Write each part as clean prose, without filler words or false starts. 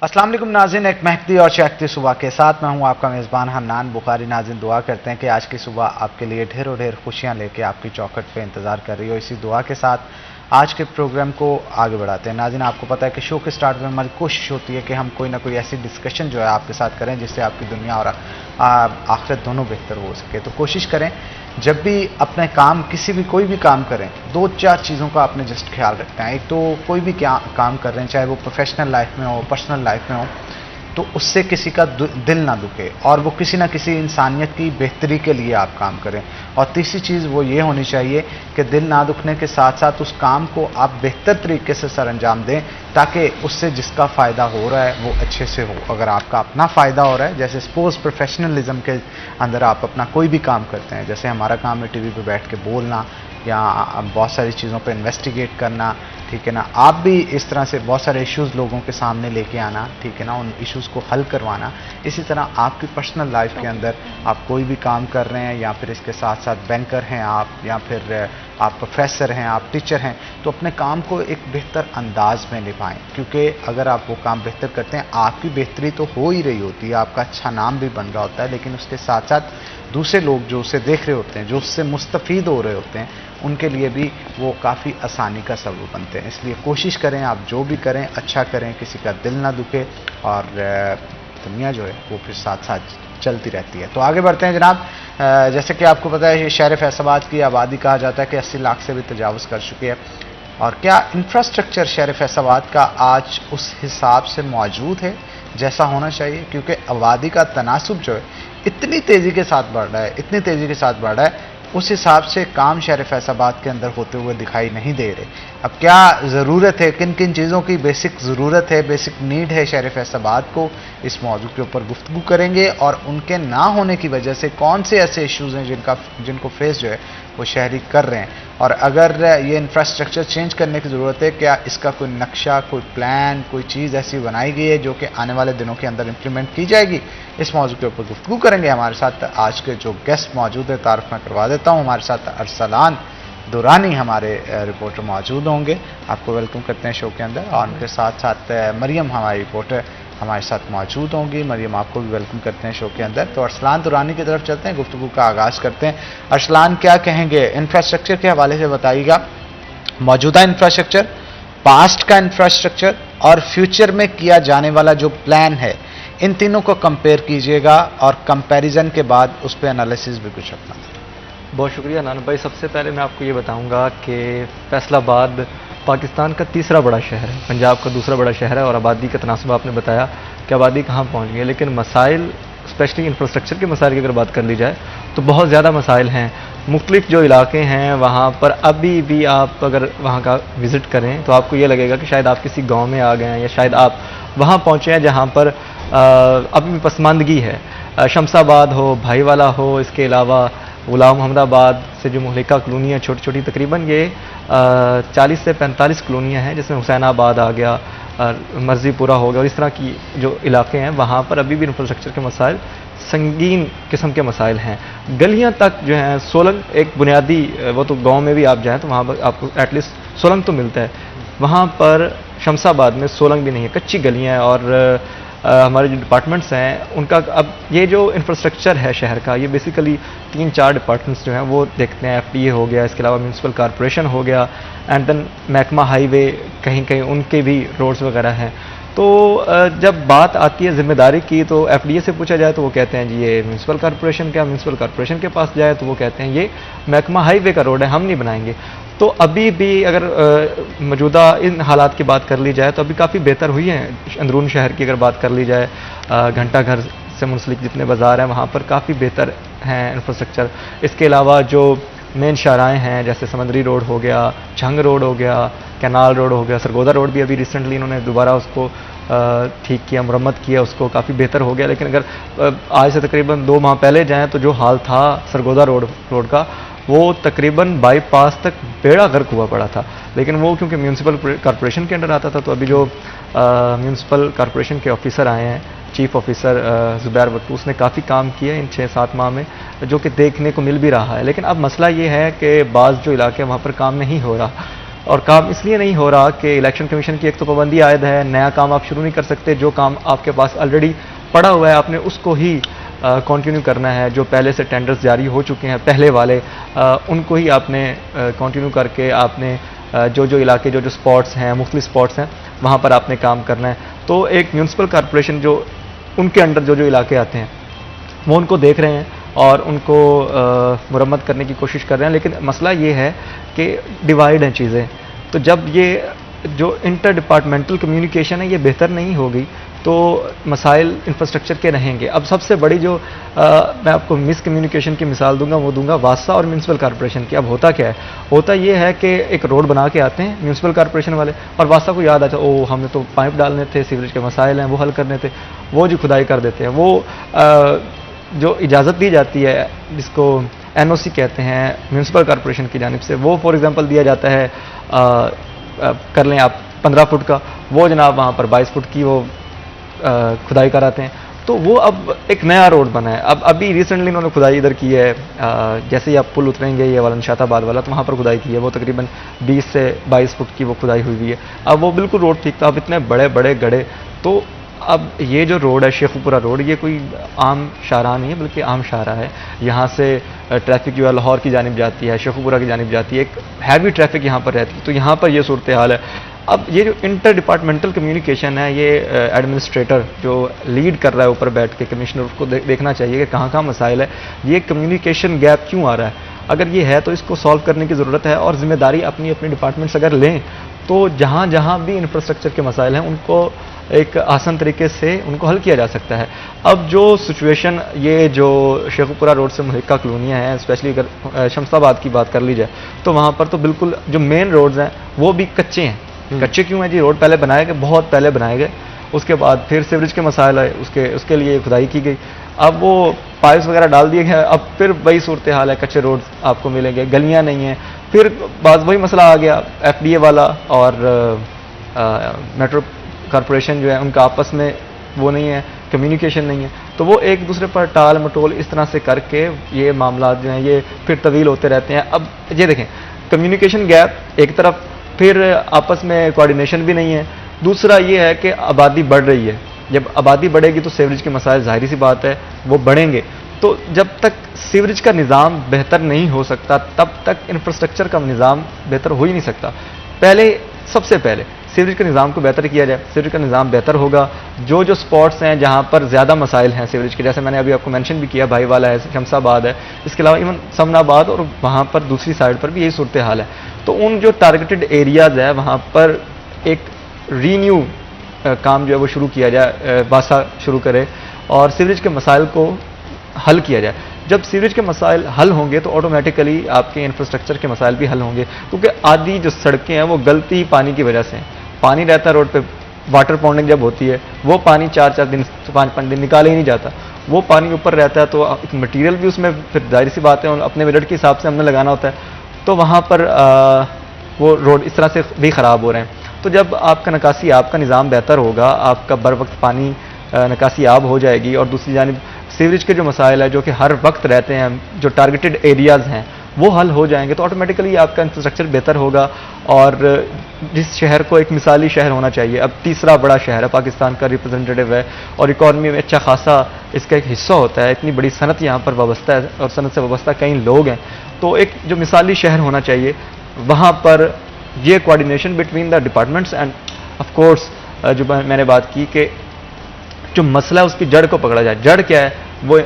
अस्सलाम वालेकुम नाज़रीन, एक महकती और चहकती सुबह के साथ मैं हूं आपका मेज़बान हन्नान बुखारी। नाज़रीन, दुआ करते हैं कि आज की सुबह आपके लिए ढेरों ढेर खुशियां लेके आपकी चौखट पे इंतज़ार कर रही हो। इसी दुआ के साथ आज के प्रोग्राम को आगे बढ़ाते हैं। नाज़रीन, आपको पता है कि शो के स्टार्ट में हमारी कोशिश होती है कि हम कोई ना कोई ऐसी डिस्कशन जो है आपके साथ करें जिससे आपकी दुनिया और आखिरत दोनों बेहतर हो सके। तो कोशिश करें जब भी अपने काम कोई भी काम करें, दो चार चीज़ों का आपने जस्ट ख्याल रखना है। एक तो कोई भी क्या काम कर रहे हैं, चाहे वो प्रोफेशनल लाइफ में हो, पर्सनल लाइफ में हो, तो उससे किसी का दिल ना दुखे और वो किसी ना किसी इंसानियत की बेहतरी के लिए आप काम करें। और तीसरी चीज़ वो ये होनी चाहिए कि दिल ना दुखने के साथ साथ उस काम को आप बेहतर तरीके से सर अंजाम दें ताकि उससे जिसका फ़ायदा हो रहा है वो अच्छे से हो। अगर आपका अपना फ़ायदा हो रहा है, जैसे सपोज प्रोफेशनलिज्म के अंदर आप अपना कोई भी काम करते हैं, जैसे हमारा काम है टीवी पे बैठ के बोलना या बहुत सारी चीज़ों पे इन्वेस्टिगेट करना, ठीक है ना। आप भी इस तरह से बहुत सारे इश्यूज़ लोगों के सामने लेके आना, ठीक है ना, उन इश्यूज़ को हल करवाना। इसी तरह आपकी पर्सनल लाइफ के अंदर आप कोई भी काम कर रहे हैं या फिर इसके साथ साथ बैंकर हैं आप, या फिर आप प्रोफेसर हैं, आप टीचर हैं, तो अपने काम को एक बेहतर अंदाज में निभाएं। क्योंकि अगर आप वो काम बेहतर करते हैं, आपकी बेहतरी तो हो ही रही होती है, आपका अच्छा नाम भी बन रहा होता है, लेकिन उसके साथ साथ दूसरे लोग जो उसे देख रहे होते हैं, जो उससे मुस्तफ़ीद हो रहे होते हैं, उनके लिए भी वो काफ़ी आसानी का सबब बनते हैं। इसलिए कोशिश करें आप जो भी करें अच्छा करें, किसी का दिल ना दुखे और दुनिया जो है वो फिर साथ साथ चलती रहती है। तो आगे बढ़ते हैं जनाब। जैसे कि आपको पता है शहर फैसलाबाद की आबादी कहा जाता है कि 80 लाख से भी तजावज़ कर चुकी है। और क्या इंफ्रास्ट्रक्चर शहर फैसलाबाद का आज उस हिसाब से मौजूद है जैसा होना चाहिए? क्योंकि आबादी का तनासुब जो है इतनी तेज़ी के साथ बढ़ रहा है, इतनी तेज़ी के साथ बढ़ रहा है, उस हिसाब से काम शहर फैसलाबाद के अंदर होते हुए दिखाई नहीं दे रहे। अब क्या ज़रूरत है, किन किन चीज़ों की बेसिक ज़रूरत है, बेसिक नीड है शहर फैसलाबाद को, इस मौजू के ऊपर गुफ्तगू करेंगे। और उनके ना होने की वजह से कौन से ऐसे इश्यूज़ हैं जिनको फेस जो है वो शहरी कर रहे हैं, और अगर ये इंफ्रास्ट्रक्चर चेंज करने की ज़रूरत है, क्या इसका कोई नक्शा, कोई प्लान, कोई चीज़ ऐसी बनाई गई है जो कि आने वाले दिनों के अंदर इम्प्लीमेंट की जाएगी? इस मौजू के ऊपर गुफ्तगू करेंगे। हमारे साथ आज के जो गेस्ट मौजूद है, तारुफ मैं करवा देता हूँ। हमारे साथ अरसलान दुरानी हमारे रिपोर्टर मौजूद होंगे, आपको वेलकम करते हैं शो के अंदर। और उनके साथ साथ मरियम हमारी रिपोर्टर हमारे साथ मौजूद होंगी। मरियम, आपको भी वेलकम करते हैं शो के अंदर। तो अरसलान दुरानी की तरफ चलते हैं, गुफ्तगू का आगाज़ करते हैं। अरसलान, क्या कहेंगे इंफ्रास्ट्रक्चर के हवाले से? बताइएगा मौजूदा इंफ्रास्ट्रक्चर, पास्ट का इंफ्रास्ट्रक्चर और फ्यूचर में किया जाने वाला जो प्लान है, इन तीनों को कंपेयर कीजिएगा और कंपैरिजन के बाद उस पर एनालिसिस भी कुछ अपना। बहुत शुक्रिया नाना भाई। सबसे पहले मैं आपको ये बताऊंगा कि फैसलाबाद पाकिस्तान का तीसरा बड़ा शहर है, पंजाब का दूसरा बड़ा शहर है, और आबादी का तनासब आपने बताया कि आबादी कहाँ पहुँच गई है, लेकिन मसाइल, स्पेशली इंफ्रास्ट्रक्चर के मसाइल की अगर बात कर ली जाए तो बहुत ज़्यादा मसाइल हैं। मुख्तलिफ जो इलाके हैं वहाँ पर अभी भी आप अगर वहाँ का विज़िट करें तो आपको ये लगेगा कि शायद आप किसी गाँव में आ गए हैं, या शायद आप वहाँ पहुँचे हैं जहाँ पर अभी भी पसमानदगी है। शमसाबाद हो, भाईवाला हो, इसके अलावा गुलाम मोहम्मदाबाद से जो मुहलिका कॉलोनियाँ छोटी छोटी, तकरीबन ये 40 से 45 कॉलोनियाँ हैं, जिसमें हुसैनाबाद आ गया, मर्जीपुरा हो गया, और इस तरह की जो इलाके हैं वहाँ पर अभी भी इंफ्रास्ट्रक्चर के मसाइल संगीन किस्म के मसाइल हैं। गलियाँ तक जो हैं, सोलंग एक बुनियादी, वो तो गांव में भी आप जाएँ तो वहाँ पर आपको एटलीस्ट सोलंग तो मिलता है, वहाँ पर शमसाबाद में सोलंग भी नहीं है, कच्ची गलियाँ हैं। और हमारे जो डिपार्टमेंट्स हैं उनका, अब ये जो इंफ्रास्ट्रक्चर है शहर का, ये बेसिकली 3-4 डिपार्टमेंट्स जो हैं वो देखते हैं। FTA हो गया, इसके अलावा म्यूनसिपल कॉरपोरेशन हो गया, एंड देन महकमा हाईवे, कहीं कहीं उनके भी रोड्स वगैरह हैं। तो जब बात आती है ज़िम्मेदारी की तो FDA से पूछा जाए तो वो कहते हैं जी ये म्यूनसिपल कॉरपोरेशन का, म्यूनसिपल कॉरपोरेशन के पास जाए तो वो कहते हैं ये महकमा हाईवे का रोड है, हम नहीं बनाएंगे। तो अभी भी अगर मौजूदा इन हालात की बात कर ली जाए तो अभी काफ़ी बेहतर हुई है अंदरून शहर की। अगर बात कर ली जाए, घंटा घर से मुंसलिक जितने बाज़ार हैं वहाँ पर काफ़ी बेहतर हैं इंफ्रास्ट्रक्चर। इसके अलावा जो मेन शाहराएँ हैं, जैसे समंदरी रोड हो गया, झंग रोड हो गया, कैनाल रोड हो गया, सरगोदा रोड भी अभी रिसेंटली इन्होंने दोबारा उसको ठीक किया, मुरम्मत किया, उसको काफ़ी बेहतर हो गया। लेकिन अगर आज से तकरीबन 2 माह पहले जाएँ तो जो हाल था सरगोदा रोड का, वो तकरीबन बाईपास तक बेड़ा गर्क हुआ पड़ा था। लेकिन वो क्योंकि म्यूनसिपल कॉरपोरेशन के अंडर आता था, तो अभी जो म्यूनसिपल कॉरपोरेशन के ऑफिसर आए हैं, चीफ ऑफिसर ज़ुबैर बट्टू, उसने काफ़ी काम किया इन 6-7 माह में, जो कि देखने को मिल भी रहा है। लेकिन अब मसला ये है कि बाज़ जो इलाके वहाँ पर काम नहीं हो रहा, اور کام اس لیے نہیں ہو رہا کہ الیکشن کمیشن کی ایک تو پابندی عائد ہے, نیا کام آپ شروع نہیں کر سکتے, جو کام آپ کے پاس آلریڈی پڑا ہوا ہے آپ نے اس کو ہی کنٹینیو کرنا ہے, جو پہلے سے ٹینڈرز جاری ہو چکے ہیں پہلے والے ان کو ہی آپ نے کنٹینیو کر کے آپ نے جو علاقے جو اسپاٹس ہیں, مختلف اسپاٹس ہیں, وہاں پر آپ نے کام کرنا ہے. تو ایک میونسپل کارپوریشن جو ان کے انڈر جو علاقے آتے ہیں وہ ان کو دیکھ رہے ہیں اور ان کو مرمت کرنے کی کوشش کر رہے ہیں, لیکن مسئلہ یہ ہے کہ ڈیوائیڈ ہیں چیزیں. تو جب یہ جو انٹر ڈپارٹمنٹل کمیونیکیشن ہے یہ بہتر نہیں ہوگی تو مسائل انفراسٹرکچر کے رہیں گے. اب سب سے بڑی جو میں آپ کو مس کمیونیکیشن کی مثال دوں گا وہ دوں گا واسطہ اور میونسپل کارپوریشن کی. اب ہوتا کیا ہے, ہوتا یہ ہے کہ ایک روڈ بنا کے آتے ہیں میونسپل کارپوریشن والے اور واسطہ کو یاد آتا ہے او ہم نے تو پائپ ڈالنے تھے, سیوریج کے مسائل ہیں وہ حل کرنے تھے, وہ جو کھدائی کر دیتے ہیں. وہ جو اجازت دی جاتی ہے جس کو NOC کہتے ہیں میونسپل کارپوریشن کی جانب سے, وہ فار ایگزامپل دیا جاتا ہے کر لیں آپ 15 فٹ کا, وہ جناب وہاں پر 22 فٹ کی وہ کھدائی کراتے ہیں. تو وہ اب ایک نیا روڈ بنا ہے. اب ابھی ریسنٹلی انہوں نے کھدائی ادھر کی ہے, جیسے ہی آپ پل اتریں گے یہ والا نشاط آباد والا تو وہاں پر کھدائی کی ہے, وہ تقریباً 20 سے 22 فٹ کی وہ کھدائی ہوئی ہے. اب وہ بالکل روڈ ٹھیک تھا, اب اتنے بڑے بڑے گڑھے. تو اب یہ جو روڈ ہے شیخو پورہ روڈ, یہ کوئی عام شاہراہ نہیں ہے بلکہ عام شاہراہ ہے. یہاں سے ٹریفک جو ہے لاہور کی جانب جاتی ہے, شیخو پورہ کی جانب جاتی ہے, ایک ہیوی ٹریفک یہاں پر رہتی ہے. تو یہاں پر یہ صورتحال ہے. اب یہ جو انٹر ڈپارٹمنٹل کمیونیکیشن ہے یہ ایڈمنسٹریٹر جو لیڈ کر رہا ہے اوپر بیٹھ کے, کمشنر کو دیکھنا چاہیے کہ کہاں کہاں مسائل ہے, یہ کمیونیکیشن گیپ کیوں آ رہا ہے. اگر یہ ہے تو اس کو سالو کرنے کی ضرورت ہے, اور ذمہ داری اپنی اپنی ڈپارٹمنٹس اگر لیں تو جہاں جہاں بھی انفراسٹرکچر کے مسائل ہیں ان کو ایک آسان طریقے سے ان کو حل کیا جا سکتا ہے. اب جو سچویشن یہ جو شیخو پورہ روڈ سے ملکہ کالونیاں ہیں, اسپیشلی اگر شمس آباد کی بات کر لی جائے تو وہاں پر تو بالکل جو مین روڈز ہیں وہ بھی کچے ہیں. کچے کیوں ہیں جی؟ روڈ پہلے بنائے گئے, بہت پہلے بنائے گئے, اس کے بعد پھر سیوریج کے مسائل آئے, اس کے لیے کھدائی کی گئی, اب وہ پائپس وغیرہ ڈال دیے گئے, اب پھر وہی صورتحال ہے, کچے روڈ آپ کو ملیں گے, گلیاں نہیں ہیں. پھر بعض وہی مسئلہ آ گیا, FDA والا اور میٹرو کارپوریشن جو ہے ان کا آپس میں وہ نہیں ہے, کمیونیکیشن نہیں ہے. تو وہ ایک دوسرے پر ٹال مٹول اس طرح سے کر کے یہ معاملات جو ہیں یہ پھر طویل ہوتے رہتے ہیں. اب یہ دیکھیں, کمیونیکیشن گیپ ایک طرف, پھر آپس میں کوآرڈینیشن بھی نہیں ہے. دوسرا یہ ہے کہ آبادی بڑھ رہی ہے, جب آبادی بڑھے گی تو سیوریج کے مسائل ظاہری سی بات ہے وہ بڑھیں گے. تو جب تک سیوریج کا نظام بہتر نہیں ہو سکتا تب تک انفراسٹرکچر کا نظام بہتر ہو ہی نہیں سکتا. سب سے پہلے سیوریج کے نظام کو بہتر کیا جائے, سیوریج کا نظام بہتر ہوگا. جو اسپاٹس ہیں جہاں پر زیادہ مسائل ہیں سیوریج کے, جیسے میں نے ابھی آپ کو مینشن بھی کیا, بھائی والا ہے, شمس آباد ہے, اس کے علاوہ ایون سمن آباد اور وہاں پر دوسری سائڈ پر بھی یہی صورتحال ہے. تو ان جو ٹارگیٹڈ ایریاز ہے وہاں پر ایک رینیو کام جو ہے وہ شروع کیا جائے, واسا شروع کرے اور سیوریج کے مسائل کو حل کیا جائے. جب سیوریج کے مسائل حل ہوں گے تو آٹومیٹیکلی آپ کے انفراسٹرکچر کے مسائل بھی حل ہوں گے, کیونکہ آدھی جو سڑکیں ہیں وہ گلتی ہی پانی کی وجہ سے ہیں. پانی رہتا ہے روڈ پہ, واٹر پاؤنڈنگ جب ہوتی ہے وہ پانی 4-4 دن 5-5 دن نکالے ہی نہیں جاتا, وہ پانی اوپر رہتا ہے تو مٹیریل بھی اس میں پھر ظاہر سی بات ہے اپنے بجٹ کے حساب سے ہم نے لگانا ہوتا ہے, تو وہاں پر وہ روڈ اس طرح سے بھی خراب ہو رہے ہیں. تو جب آپ کا نکاسی آب کا نظام بہتر ہوگا, آپ کا بر وقت پانی نکاسی آب ہو جائے گی, اور دوسری جانب سیوریج کے جو مسائل ہیں جو کہ ہر وقت رہتے ہیں, جو ٹارگیٹڈ ایریاز ہیں وہ حل ہو جائیں گے, تو آٹومیٹیکلی آپ کا انفراسٹرکچر بہتر ہوگا. اور جس شہر کو ایک مثالی شہر ہونا چاہیے, اب تیسرا بڑا شہر ہے پاکستان کا, ریپرزینٹیو ہے, اور اکانومی میں اچھا خاصا اس کا ایک حصہ ہوتا ہے, اتنی بڑی صنعت یہاں پر وابستہ ہے اور صنعت سے وابستہ کئی لوگ ہیں. تو ایک جو مثالی شہر ہونا چاہیے وہاں پر یہ coordination between the departments, and of course جو میں نے بات کی کہ جو مسئلہ ہے اس کی جڑ کو پکڑا جائے. جڑ کیا ہے؟ وہ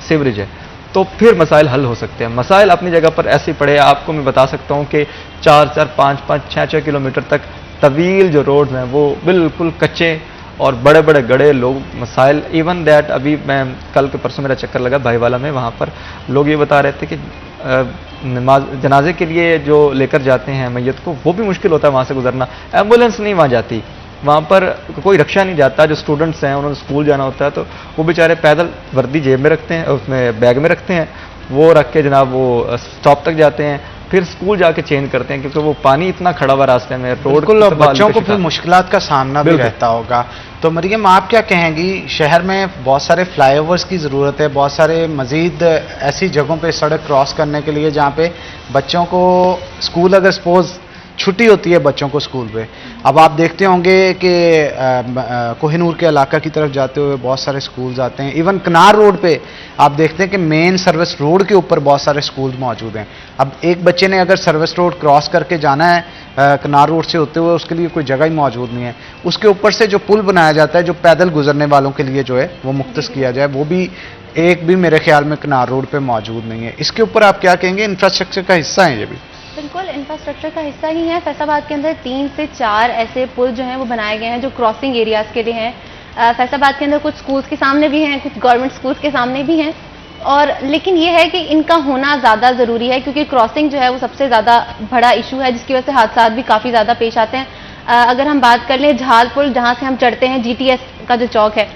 سیوریج ہے. تو پھر مسائل حل ہو سکتے ہیں. مسائل اپنی جگہ پر ایسے ہی پڑے. آپ کو میں بتا سکتا ہوں کہ 4-4, 5-5, 6-6 کلومیٹر تک طویل جو روڈز ہیں وہ بالکل کچے اور بڑے بڑے گڑھے, لوگ مسائل ایون دیٹ. ابھی میں کل کے پرسوں میرا چکر لگا بھائی والا میں, وہاں پر لوگ یہ بتا رہے تھے کہ جنازے کے لیے جو لے کر جاتے ہیں میت کو, وہ بھی مشکل ہوتا ہے وہاں سے گزرنا. ایمبولینس نہیں وہاں جاتی, وہاں پر کوئی رکشہ نہیں جاتا. جو اسٹوڈنٹس ہیں انہوں نے اسکول جانا ہوتا ہے تو وہ بیچارے پیدل وردی جیب میں رکھتے ہیں, اس میں بیگ میں رکھتے ہیں, وہ رکھ کے جناب وہ اسٹاپ تک جاتے ہیں, پھر اسکول جا کے چینج کرتے ہیں, کیونکہ وہ پانی اتنا کھڑا ہوا راستے میں, روڈ بالکل بچوں کو پھر مشکلات کا سامنا بھی رہتا ہوگا. تو مریم آپ کیا کہیں گی, شہر میں بہت سارے فلائی اوورس کی ضرورت ہے, بہت سارے مزید ایسی جگہوں پہ سڑک کراس کرنے کے لیے جہاں پہ بچوں کو اسکول اگر سپوز छुट्टी होती है बच्चों को स्कूल पे। अब आप देखते होंगे कि कोहिनूर के इलाका की तरफ जाते हुए बहुत सारे स्कूल्स आते हैं। इवन कनार रोड पे आप देखते हैं कि मेन सर्विस रोड के ऊपर बहुत सारे स्कूल मौजूद हैं। अब एक बच्चे ने अगर सर्विस रोड क्रॉस करके जाना है कनार रोड से होते हुए, उसके लिए कोई जगह ही मौजूद नहीं है। उसके ऊपर से जो पुल बनाया जाता है जो पैदल गुजरने वालों के लिए जो है वो मुख्तस किया जाए, वो भी एक भी मेरे ख्याल में कनार रोड पे मौजूद नहीं है। इसके ऊपर आप क्या कहेंगे? इंफ्रास्ट्रक्चर का हिस्सा है ये भी? बिल्कुल इंफ्रास्ट्रक्चर का हिस्सा ही है। फैसलाबाद के अंदर 3 से 4 ऐसे पुल जो हैं वो बनाए गए हैं जो क्रॉसिंग एरियाज़ के लिए हैं। फैसलाबाद के अंदर कुछ स्कूल्स के सामने भी हैं, कुछ गवर्नमेंट स्कूल्स के सामने भी हैं, और लेकिन ये है कि इनका होना ज़्यादा ज़रूरी है क्योंकि क्रॉसिंग जो है वो सबसे ज़्यादा बड़ा इशू है जिसकी वजह से हादसा भी काफ़ी ज़्यादा पेश आते हैं। अगर हम बात कर लें झाल पुल जहाँ से हम चढ़ते हैं, GTS का जो चौक है,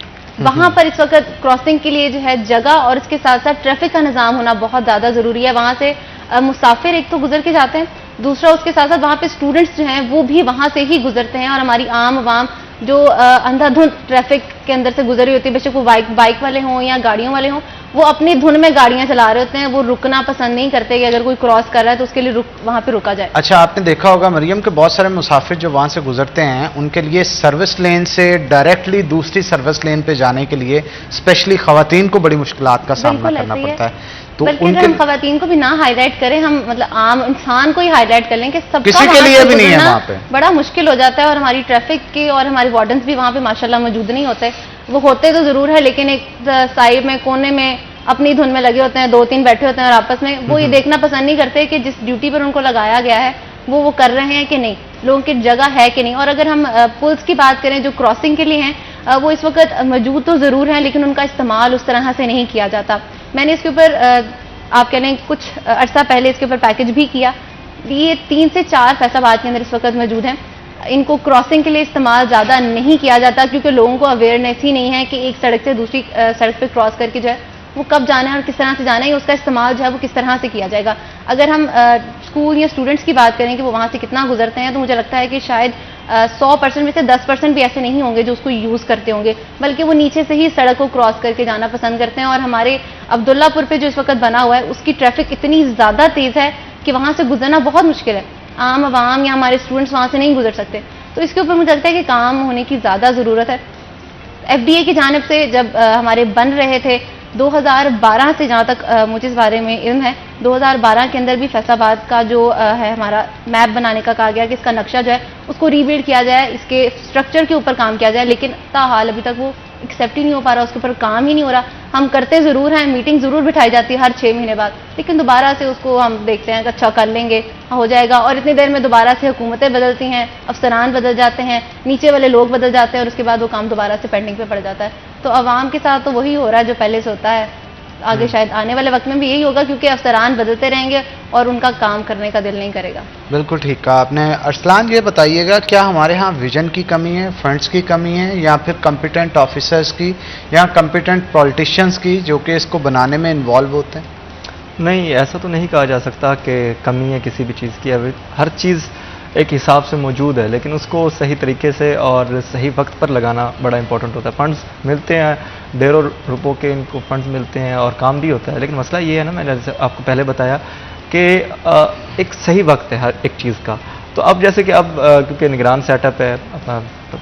वहाँ पर इस वक्त क्रॉसिंग के लिए जो है जगह और इसके साथ साथ ट्रैफिक का निज़ाम होना बहुत ज़्यादा ज़रूरी है। वहाँ से मुसाफिर एक तो गुजर के जाते हैं, दूसरा उसके साथ साथ वहाँ पे स्टूडेंट्स जो हैं वो भी वहाँ से ही गुजरते हैं, और हमारी आम आवाम जो अंधाधुंध ट्रैफिक के अंदर से गुजर रही होती है, बेशक वो बाइक वाले हों या गाड़ियों वाले हों, वो अपनी धुन में गाड़ियां चला रहे होते हैं, वो रुकना पसंद नहीं करते कि अगर कोई क्रॉस कर रहा है तो उसके लिए वहाँ पे रुका जाए। अच्छा, आपने देखा होगा मरियम के बहुत सारे मुसाफिर जो वहाँ से गुजरते हैं उनके लिए सर्विस लेन से डायरेक्टली दूसरी सर्विस लेन पे जाने के लिए स्पेशली खवातीन को बड़ी मुश्किलात का सामना करना पड़ता है। तो बल्कि अगर हम खवातीन को भी ना हाईलाइट करें, हम मतलब आम इंसान को ही हाईलाइट कर लें कि सबका किसी के लिए भी नहीं है वहाँ पे, बड़ा मुश्किल हो जाता है। और हमारी ट्रैफिक के और हमारे वार्डन्स भी वहाँ पे माशाल्लाह मौजूद नहीं होते। वो होते तो जरूर है लेकिन एक साइड में कोने में अपनी धुन में लगे होते हैं, 2-3 बैठे होते हैं और आपस में वो ये देखना पसंद नहीं करते कि जिस ड्यूटी पर उनको लगाया गया है वो कर रहे हैं कि नहीं, लोगों की जगह है कि नहीं। और अगर हम पुल्स की बात करें जो क्रॉसिंग के लिए हैं, वो इस वक्त मौजूद तो ज़रूर हैं लेकिन उनका इस्तेमाल उस तरह से नहीं किया जाता। मैंने इसके ऊपर आप कह लें कुछ अरसा पहले इसके ऊपर पैकेज भी किया। ये 3 से 4 फैसलाबाद के अंदर इस वक्त मौजूद हैं। इनको क्रॉसिंग के लिए इस्तेमाल ज़्यादा नहीं किया जाता क्योंकि लोगों को अवेयरनेस ही नहीं है कि एक सड़क से दूसरी सड़क पर क्रॉस करके जो है वो कब जाना है और किस तरह से जाना है, उसका इस्तेमाल जो है वो किस तरह से किया जाएगा। अगर हम स्कूल या स्टूडेंट्स की बात करें कि वो वहाँ से कितना गुजरते हैं, तो मुझे लगता है कि शायद 100% में से 10% भी ऐसे नहीं होंगे जो उसको यूज़ करते होंगे, बल्कि वो नीचे से ही सड़क को क्रॉस करके जाना पसंद करते हैं। और हमारे अब्दुल्लापुर पे जो इस वक्त बना हुआ है उसकी ट्रैफिक इतनी ज़्यादा तेज़ है कि वहाँ से गुजरना बहुत मुश्किल है। आम आवाम या हमारे स्टूडेंट्स वहाँ से नहीं गुजर सकते। तो इसके ऊपर मुझे लगता है कि काम होने की ज़्यादा ज़रूरत है। FDA की जानिब से जब हमारे बन रहे थे 2012 से, जहाँ तक मुझे इस बारे में इल्म है, 2012 के अंदर भी फैसलाबाद का जो है हमारा मैप बनाने का कहा गया कि इसका नक्शा जो है उसको रीबिल्ड किया जाए, इसके स्ट्रक्चर के ऊपर काम किया जाए, लेकिन ताहाल अभी तक वो एक्सेप्ट ही नहीं हो पा रहा, उसके ऊपर काम ही नहीं हो रहा। हम करते ज़रूर हैं, मीटिंग ज़रूर बिठाई जाती है हर 6 महीने बाद, लेकिन दोबारा से उसको हम देखते हैं कि अच्छा कर लेंगे, हो जाएगा, और इतनी देर में दोबारा से हुकूमतें बदलती हैं, अफसरान बदल जाते हैं, नीचे वाले लोग बदल जाते हैं और उसके बाद वो काम दोबारा से पेंडिंग पे पड़ जाता है। तो आवाम के साथ तो वही हो रहा है जो पहले से होता है। आगे शायद आने वाले वक्त में भी यही होगा क्योंकि अफसरान बदलते रहेंगे और उनका काम करने का दिल नहीं करेगा। बिल्कुल ठीक कहा आपने। अरसलान, ये बताइएगा क्या हमारे यहाँ विजन की कमी है, फंड्स की कमी है, या फिर कम्पिटेंट ऑफिसर्स की या कम्पिटेंट पॉलिटिशियंस की जो कि इसको बनाने में इन्वॉल्व होते हैं? नहीं, ऐसा तो नहीं कहा जा सकता कि कमी है किसी भी चीज़ की। अभी हर चीज़ एक हिसाब से मौजूद है, लेकिन उसको सही तरीके से और सही वक्त पर लगाना बड़ा इंपॉर्टेंट होता है। फंड्स मिलते हैं, ढेरों रुपयों के इनको फंड्स मिलते हैं और काम भी होता है, लेकिन मसला ये है ना, मैंने जैसे आपको पहले बताया कि एक सही वक्त है हर एक चीज़ का। तो अब जैसे कि अब क्योंकि निगरान सेटअप है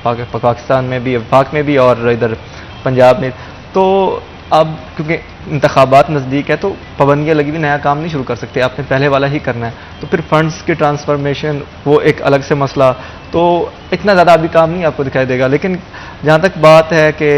पाकिस्तान में भी, पाक में भी और इधर पंजाब में, तो अब क्योंकि इंतखाबात नज़दीक है तो पाबंदियाँ लगी हुई, नया काम नहीं शुरू कर सकते, आपने पहले वाला ही करना है। तो फिर फंड्स की ट्रांसफॉर्मेशन वो एक अलग से मसला, तो इतना ज़्यादा अभी काम नहीं आपको दिखाई देगा। लेकिन जहाँ तक बात है कि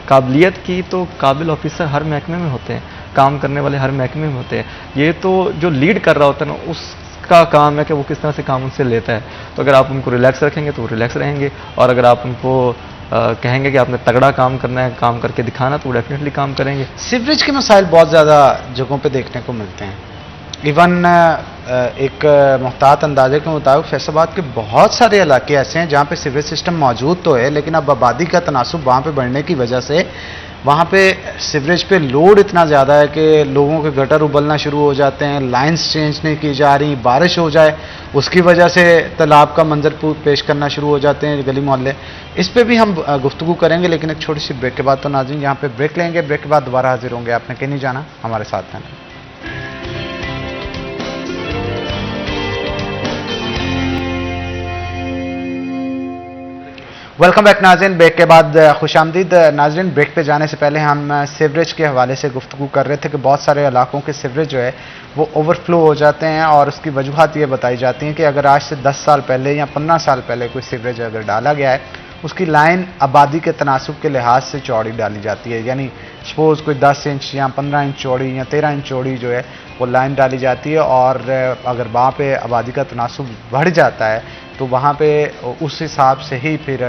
काबिलियत की, तो काबिल ऑफिसर हर महकमे में होते हैं, काम करने वाले हर महकमे में होते हैं। ये तो जो लीड कर रहा होता है ना, उसका काम है कि वो किस तरह से काम उनसे लेता है। तो अगर आप उनको रिलैक्स रखेंगे तो वो रिलैक्स रहेंगे, और अगर आप उनको कहेंगे कि आपने तगड़ा काम करना है, काम करके दिखाना, तो वो डेफिनेटली काम करेंगे। सीवरेज के मसाइल बहुत ज़्यादा जगहों पे देखने को मिलते हैं। इवन एक मुहतात अंदाजे के मुताबिक फैसलाबाद के बहुत सारे इलाके ऐसे हैं जहाँ पे सीवरेज सिस्टम मौजूद तो है, लेकिन अब आबादी का तनासुब वहाँ पे बढ़ने की वजह से वहाँ पे सीवरेज पे लोड इतना ज़्यादा है कि लोगों के गटर उबलना शुरू हो जाते हैं, लाइंस चेंज नहीं की जा रही, बारिश हो जाए उसकी वजह से तालाब का मंजर पेश करना शुरू हो जाते हैं गली मोहल्ले। इस पे भी हम गुफ्तगू करेंगे, लेकिन एक छोटी सी ब्रेक के बाद। तो नाज़रीन, यहाँ पे ब्रेक लेंगे, ब्रेक के बाद दोबारा हाजिर होंगे। आपने कहीं नहीं जाना, हमारे साथ रहना। वेलकम बैक नाज़रीन। ब्रेक के बाद खुश आमदीद नाज़रीन। ब्रेक पे जाने से पहले हम सीवरेज के हवाले से गुफ्तगू कर रहे थे कि बहुत सारे इलाकों के सीवरेज जो है वो ओवरफ्लो हो जाते हैं और उसकी वजूहत ये बताई जाती हैं कि अगर आज से 10 साल पहले या 15 साल पहले कोई सीवरेज अगर डाला गया है उसकी लाइन आबादी के तनासुब के लिहाज से चौड़ी डाली जाती है, यानी सपोज कोई 10 इंच या 15 इंच चौड़ी या 13 इंच चौड़ी जो है वो लाइन डाली जाती है और अगर वहाँ पे आबादी का तनासुब बढ़ जाता है तो वहाँ पे उस हिसाब से ही फिर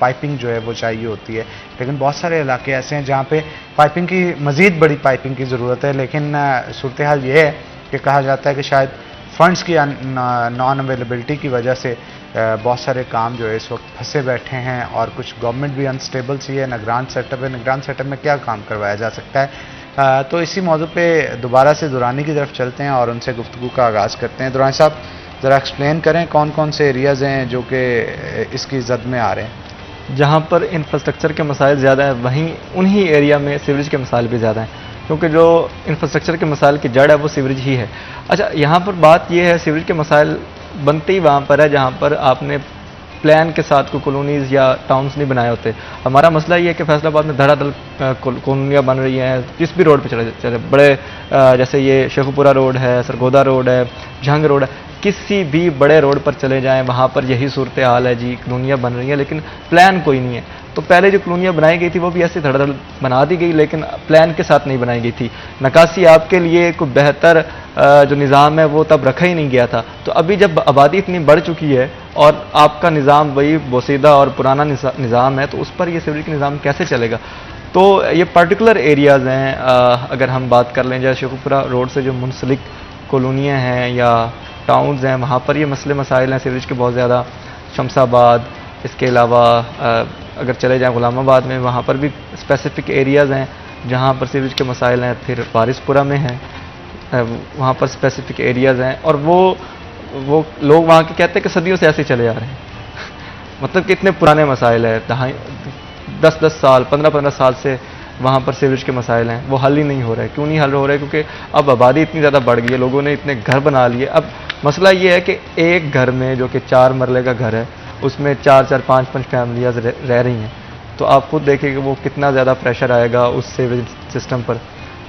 पाइपिंग जो है वो चाहिए होती है। लेकिन बहुत सारे इलाके ऐसे हैं जहाँ पे पाइपिंग की मज़ीद बड़ी पाइपिंग की ज़रूरत है, लेकिन सूरत हाल ये है कि कहा जाता है कि शायद फंड्स की नॉन अवेलेबिलिटी की वजह से बहुत सारे काम जो है इस वक्त फंसे बैठे हैं और कुछ गवर्नमेंट भी अनस्टेबल सी है, निगरान सेटअप है, निगरान सेटअप में क्या काम करवाया जा सकता है। तो इसी मौजू पे दोबारा से दुरानी की तरफ चलते हैं और उनसे गुफ्तगू का आगाज़ करते हैं। दुरानी साहब ज़रा एक्सप्लेन करें कौन कौन से एरियाज़ हैं जो कि इसकी जद में आ रहे हैं। जहाँ पर इंफ्रास्ट्रक्चर के मसाइल ज़्यादा हैं वहीं उन्हीं एरिया में सीवरेज के मसाइल भी ज़्यादा हैं, क्योंकि जो इंफ्रास्ट्रक्चर के मसाइल की जड़ है वो सीवरेज ही है। अच्छा, यहाँ पर बात ये है सीवरेज के मसाइल बनते ही वहाँ पर है जहाँ पर आपने प्लान के साथ कोई कॉलोनीज़ या टाउन्स नहीं बनाए होते। हमारा मसला ये है कि फैसलाबाद में धड़ाधड़ कॉलोनियाँ बन रही हैं, जिस भी रोड पे चले बड़े जैसे ये शेखुपुरा रोड है, सरगोदा रोड है, जंग रोड है, किसी भी बड़े रोड पर चले जाएं वहाँ पर यही सूरत हाल है जी, कॉलोनियाँ बन रही हैं लेकिन प्लान कोई नहीं है। तो पहले जो कॉलोनियाँ बनाई गई थी वो भी ऐसे धड़ाधड़ बना दी गई लेकिन प्लान के साथ नहीं बनाई गई थी। नकासी आपके लिए कोई बेहतर जो निज़ाम है वो तब रखा ही नहीं गया था। तो अभी जब आबादी इतनी बढ़ चुकी है और आपका निज़ाम वही बोसीदा और पुराना निज़ाम है तो उस पर ये सीवरेज का निज़ाम कैसे चलेगा। तो ये पर्टिकुलर एरियाज़ हैं, अगर हम बात कर लें जैसे शेखुपुरा रोड से जो मुंसलिक कॉलोनियाँ हैं या टाउन्स हैं वहाँ पर ये मसले मसाइल हैं सीवरेज के बहुत ज़्यादा। शमसाबाद, इसके अलावा अगर चले जाएँ गुलामाबाद में वहाँ पर भी स्पेसिफिक एरियाज़ हैं जहाँ पर सीवरेज के मसाइल हैं। फिर वारिसपुरा में हैं, वहाँ पर स्पेसिफिक एरियाज़ हैं और वो लोग वहाँ के कहते हैं कि सदियों से ऐसे चले आ रहे हैं मतलब कि इतने पुराने मसाइल हैं, 10-10 साल 15-15 साल से वहाँ पर सीवरेज के मसाइल हैं, वो हल ही नहीं हो रहे। क्यों नहीं हल हो रहे? क्योंकि अब आबादी इतनी ज़्यादा बढ़ गई है, लोगों ने इतने घर बना लिए। अब मसला ये है कि एक घर में जो कि 4 मरले का घर है उसमें 4-4 5-5 फैमिलियाँ रह रही हैं, तो आप खुद देखें कि वो कितना ज़्यादा प्रेशर आएगा उस सीवरेज सिस्टम पर।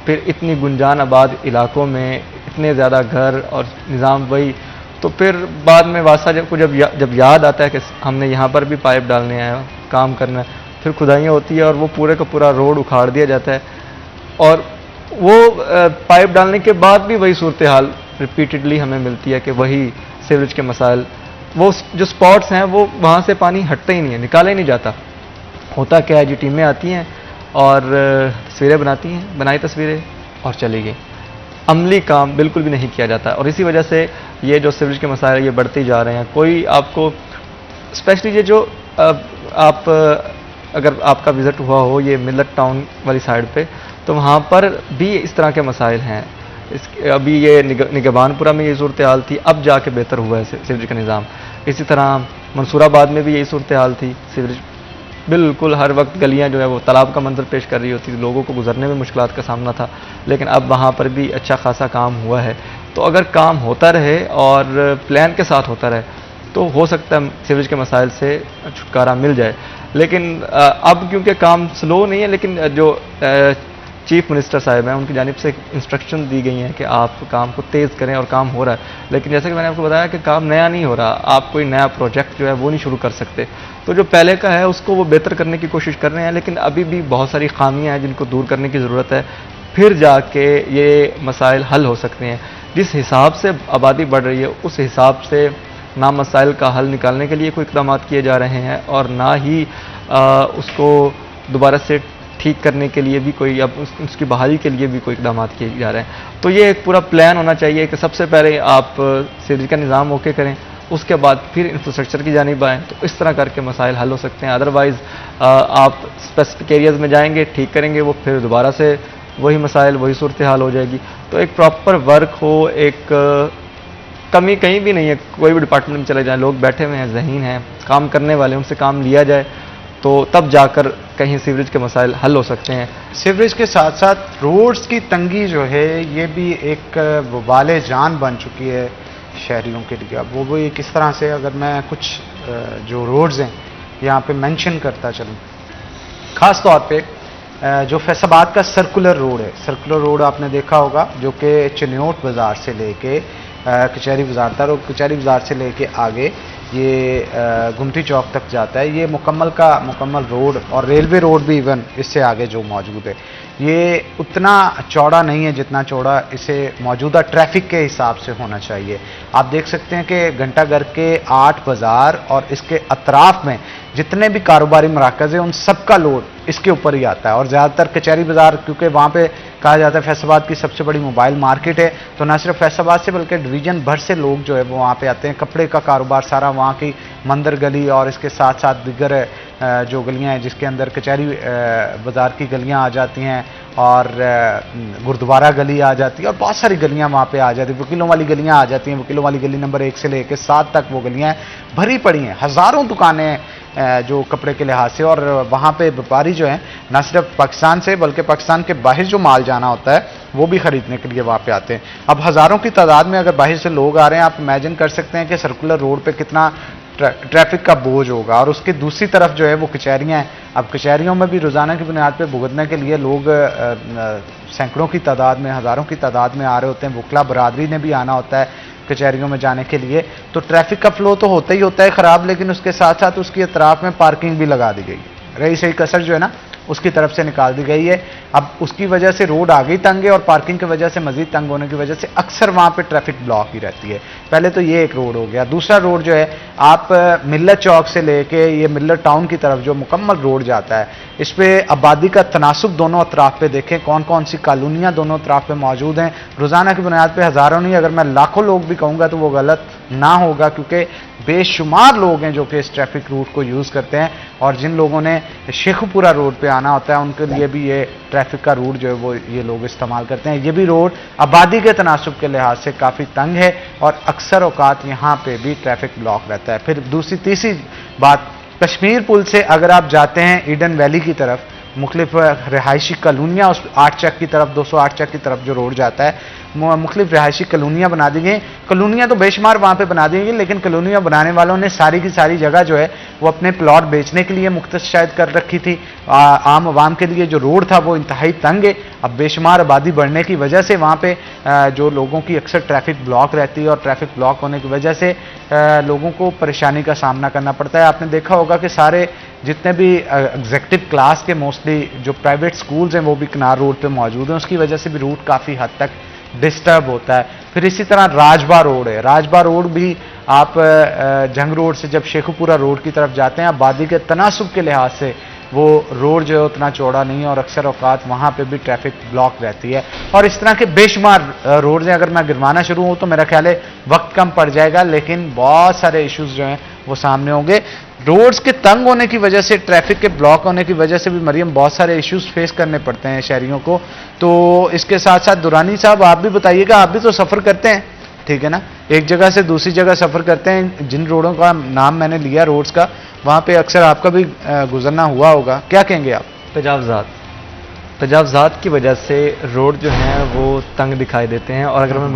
फिर इतनी गुंजान आबाद इलाकों में इतने ज़्यादा घर और निज़ाम वही, तो फिर बाद में वासा जब याद आता है कि हमने यहाँ पर भी पाइप डालने हैं, काम करना है, फिर खुदाइयाँ होती है और वो पूरे का पूरा रोड उखाड़ दिया जाता है और वो पाइप डालने के बाद भी वही सूरत हाल रिपीटेडली हमें मिलती है कि वही सीवरेज के मसाइल, वो जो स्पॉट्स हैं वो वहाँ से पानी हटता ही नहीं है, निकाला ही नहीं जाता। होता क्या है जी, टीमें आती हैं और तस्वीरें बनाती हैं, बनाई तस्वीरें और चली गई, अमली काम बिल्कुल भी नहीं किया जाता। और इसी वजह से ये जो सीवरेज के मसाइल ये बढ़ते ही जा रहे हैं। कोई आपको स्पेशली ये जो आप अगर आपका विज़िट हुआ हो ये मिलत टाउन वाली साइड पे, तो वहाँ पर भी इस तरह के मसाइल हैं। अभी ये निगबानपुरा में ये सूरत हाल थी, अब जाके बेहतर हुआ है सीवरेज का निज़ाम। इसी तरह मंसूराबाद में भी यही सूरत हाल थी, सीवरेज बिल्कुल हर वक्त गलियां जो है वो तालाब का मंजर पेश कर रही होती थी, लोगों को गुजरने में मुश्किलात का सामना था, लेकिन अब वहाँ पर भी अच्छा खासा काम हुआ है। तो अगर काम होता रहे और प्लान के साथ होता रहे तो हो सकता है सीवरेज के मसाइल से छुटकारा मिल जाए। लेकिन अब क्योंकि काम स्लो नहीं है, लेकिन जो चीफ मिनिस्टर साहब हैं उनकी जानिब से इंस्ट्रक्शन दी गई हैं कि आप काम को तेज़ करें और काम हो रहा है। लेकिन जैसे कि मैंने आपको बताया कि काम नया नहीं हो रहा, आप कोई नया प्रोजेक्ट जो है वो नहीं शुरू कर सकते। तो जो पहले का है उसको वो बेहतर करने की कोशिश कर रहे हैं, लेकिन अभी भी बहुत सारी खामियां हैं जिनको दूर करने की ज़रूरत है, फिर जाके ये मसाइल हल हो सकते हैं। जिस हिसाब से आबादी बढ़ रही है उस हिसाब से ना मसाइल का हल निकालने के लिए कोई इक़दाम किए जा रहे हैं और ना ही उसको दोबारा से ठीक करने के लिए भी कोई, अब उसकी बहाली के लिए भी कोई इक़दाम किए जा रहे हैं। तो ये एक पूरा प्लान होना चाहिए कि सबसे पहले आप सीवरेज का निज़ाम ओके करें, उसके बाद फिर इंफ्रास्ट्रक्चर की जानिब आएँ, तो इस तरह करके मसाइल हल हो सकते हैं। अदरवाइज़ आप स्पेसिफिक एरियाज़ में जाएंगे, ठीक करेंगे, वो फिर दोबारा से वही मसाइल वही सूरत हाल हो जाएगी। तो एक प्रॉपर वर्क हो, एक कमी कहीं भी नहीं है, कोई भी डिपार्टमेंट में चले जाएँ, लोग बैठे हुए हैं, ज़हीन हैं, काम करने वाले, उनसे काम लिया जाए तो तब जाकर कहीं सीवरेज के मसाइल हल हो सकते हैं। सीवरेज के साथ साथ रोड्स की तंगी जो है ये भी एक वबाल जान बन चुकी है शहरियों के लिए। अब वो भी किस तरह से, अगर मैं कुछ जो रोड्स हैं यहाँ पे मेंशन करता चलूँ। खास तौर पे जो फैसलाबाद का सर्कुलर रोड है, सर्कुलर रोड आपने देखा होगा जो कि चिन्योट बाज़ार से लेके कचहरी बाज़ार तक और कचहरी बाज़ार से लेके आगे ये गुमटी चौक तक जाता है। ये मुकम्मल का मुकम्मल रोड और रेलवे रोड भी इवन इससे आगे जो मौजूद है, ये उतना चौड़ा नहीं है जितना चौड़ा इसे मौजूदा ट्रैफिक के हिसाब से होना चाहिए। आप देख सकते हैं कि घंटाघर के 8 बाज़ार और इसके अतराफ में जितने भी कारोबारी मराकज़ हैं उन सब का लोड इसके ऊपर ही आता है। और ज़्यादातर कचहरी बाज़ार, क्योंकि वहाँ पे कहा जाता है फैसलाबाद की सबसे बड़ी मोबाइल मार्केट है, तो न सिर्फ फैसलाबाद से बल्कि डिवीज़न भर से लोग जो है वो वहाँ पे आते हैं। कपड़े का कारोबार सारा वहाँ की मंदिर गली और इसके साथ साथ दीगर जो गलियाँ हैं जिसके अंदर कचहरी बाज़ार की गलियाँ आ जाती हैं और गुरुद्वारा गली आ जाती है और बहुत सारी गलियाँ वहाँ पे आ जाती हैं। वकीलों वाली गलियाँ आ जाती हैं, वकीलों वाली गली नंबर 1 से लेकर 7 तक वो गलियाँ भरी पड़ी हैं। हज़ारों दुकानें जो कपड़े के लिहाज से, और वहाँ पे व्यापारी जो हैं न सिर्फ पाकिस्तान से बल्कि पाकिस्तान के बाहर जो माल जाना होता है वो भी ख़रीदने के लिए वहाँ पे आते हैं। अब हज़ारों की तादाद में अगर बाहर से लोग आ रहे हैं, आप इमेजिन कर सकते हैं कि सर्कुलर रोड पे कितना ट्रैफिक का बोझ होगा। और उसकी दूसरी तरफ जो है वो कचहरियाँ हैं। अब कचहरियों में भी रोज़ाना की बुनियाद पर भुगतने के लिए लोग सैकड़ों की तादाद में, हज़ारों की तादाद में आ रहे होते हैं। वकला बरादरी ने भी आना होता है कचहरियों में जाने के लिए, तो ट्रैफिक का फ्लो तो होता ही होता है ख़राब, लेकिन उसके साथ साथ उसकी अतराफ में पार्किंग भी लगा दी गई है। रही सही कसर जो है ना उसकी तरफ से निकाल दी गई है। अब उसकी वजह से रोड आगे ही तंग है और पार्किंग की वजह से मजीद तंग होने की वजह से अक्सर वहाँ पे ट्रैफिक ब्लॉक ही रहती है। पहले तो ये एक रोड हो गया। दूसरा रोड जो है आप मिल्लत चौक से लेके ये मिल्लत टाउन की तरफ जो मुकम्मल रोड जाता है, इस पे आबादी का तनासुब दोनों अतराफ पे देखें, कौन कौन सी कॉलोनियाँ दोनों अतराफ पे मौजूद हैं। रोज़ाना की बुनियाद पे हज़ारों नहीं, अगर मैं लाखों लोग भी कहूँगा तो वो गलत ना होगा, क्योंकि बेशुमार लोग हैं जो कि इस ट्रैफिक रूट को यूज़ करते हैं। और जिन लोगों ने शेखुपुरा रोड पे आना होता है उनके लिए भी ये ट्रैफिक का रूट जो है वो ये लोग इस्तेमाल करते हैं। ये भी रोड आबादी के तनासुब के लिहाज से काफ़ी तंग है और अक्सर औकात यहाँ पे भी ट्रैफिक ब्लॉक रहता है। फिर दूसरी तीसरी बात, कश्मीर पुल से अगर आप जाते हैं ईडन वैली की तरफ, मुख्तलिफ रिहायशी कॉलोनियाँ उस 8 चक की तरफ, 208 चक की तरफ जो रोड जाता है, मुख्तलिफ रिहायशी कॉलोनियाँ बना दी गई। कॉलोनियाँ तो बेशुमार वहाँ पे बना दी गई, लेकिन कॉलोनियाँ बनाने वालों ने सारी की सारी जगह जो है वो अपने प्लॉट बेचने के लिए मुख्तस शायद कर रखी थी। आम आवाम के लिए जो रोड था वो इंतहाई तंग है। अब बेशुमार आबादी बढ़ने की वजह से वहाँ पे जो लोगों की अक्सर ट्रैफिक ब्लॉक रहती है और ट्रैफिक ब्लॉक होने की वजह से लोगों को परेशानी का सामना करना पड़ता है। आपने देखा होगा कि सारे जितने भी एग्जेक्टिव क्लास के मोस्टली जो प्राइवेट स्कूल्स हैं वो भी किनार रोड पे मौजूद हैं, उसकी वजह से भी रूट काफ़ी हद तक डिस्टर्ब होता है। फिर इसी तरह राजबा रोड है, राजबा रोड भी आप जंग रोड से जब शेखुपुरा रोड की तरफ जाते हैं, आबादी के तनासुब के लिहाज से वो रोड जो है उतना चौड़ा नहीं है और अक्सर औकात वहाँ पे भी ट्रैफिक ब्लॉक रहती है। और इस तरह के बेशुमार रोड हैं, अगर मैं गिनवाना शुरू हूँ तो मेरा ख्याल है वक्त कम पड़ जाएगा, लेकिन बहुत सारे इश्यूज जो हैं वो सामने होंगे। रोड्स के तंग होने की वजह से, ट्रैफिक के ब्लॉक होने की वजह से भी मरियम बहुत सारे इश्यूज फेस करने पड़ते हैं शहरियों को। तो इसके साथ साथ दुरानी साहब आप भी बताइएगा, आप भी तो सफ़र करते हैं, ठीक है ना, एक जगह से दूसरी जगह सफ़र करते हैं। जिन रोडों का नाम मैंने लिया रोड्स का, वहाँ पे अक्सर आपका भी गुजरना हुआ होगा, क्या कहेंगे आप? तजावज़ात की वजह से रोड जो हैं वो तंग दिखाई देते हैं। और अगर मैं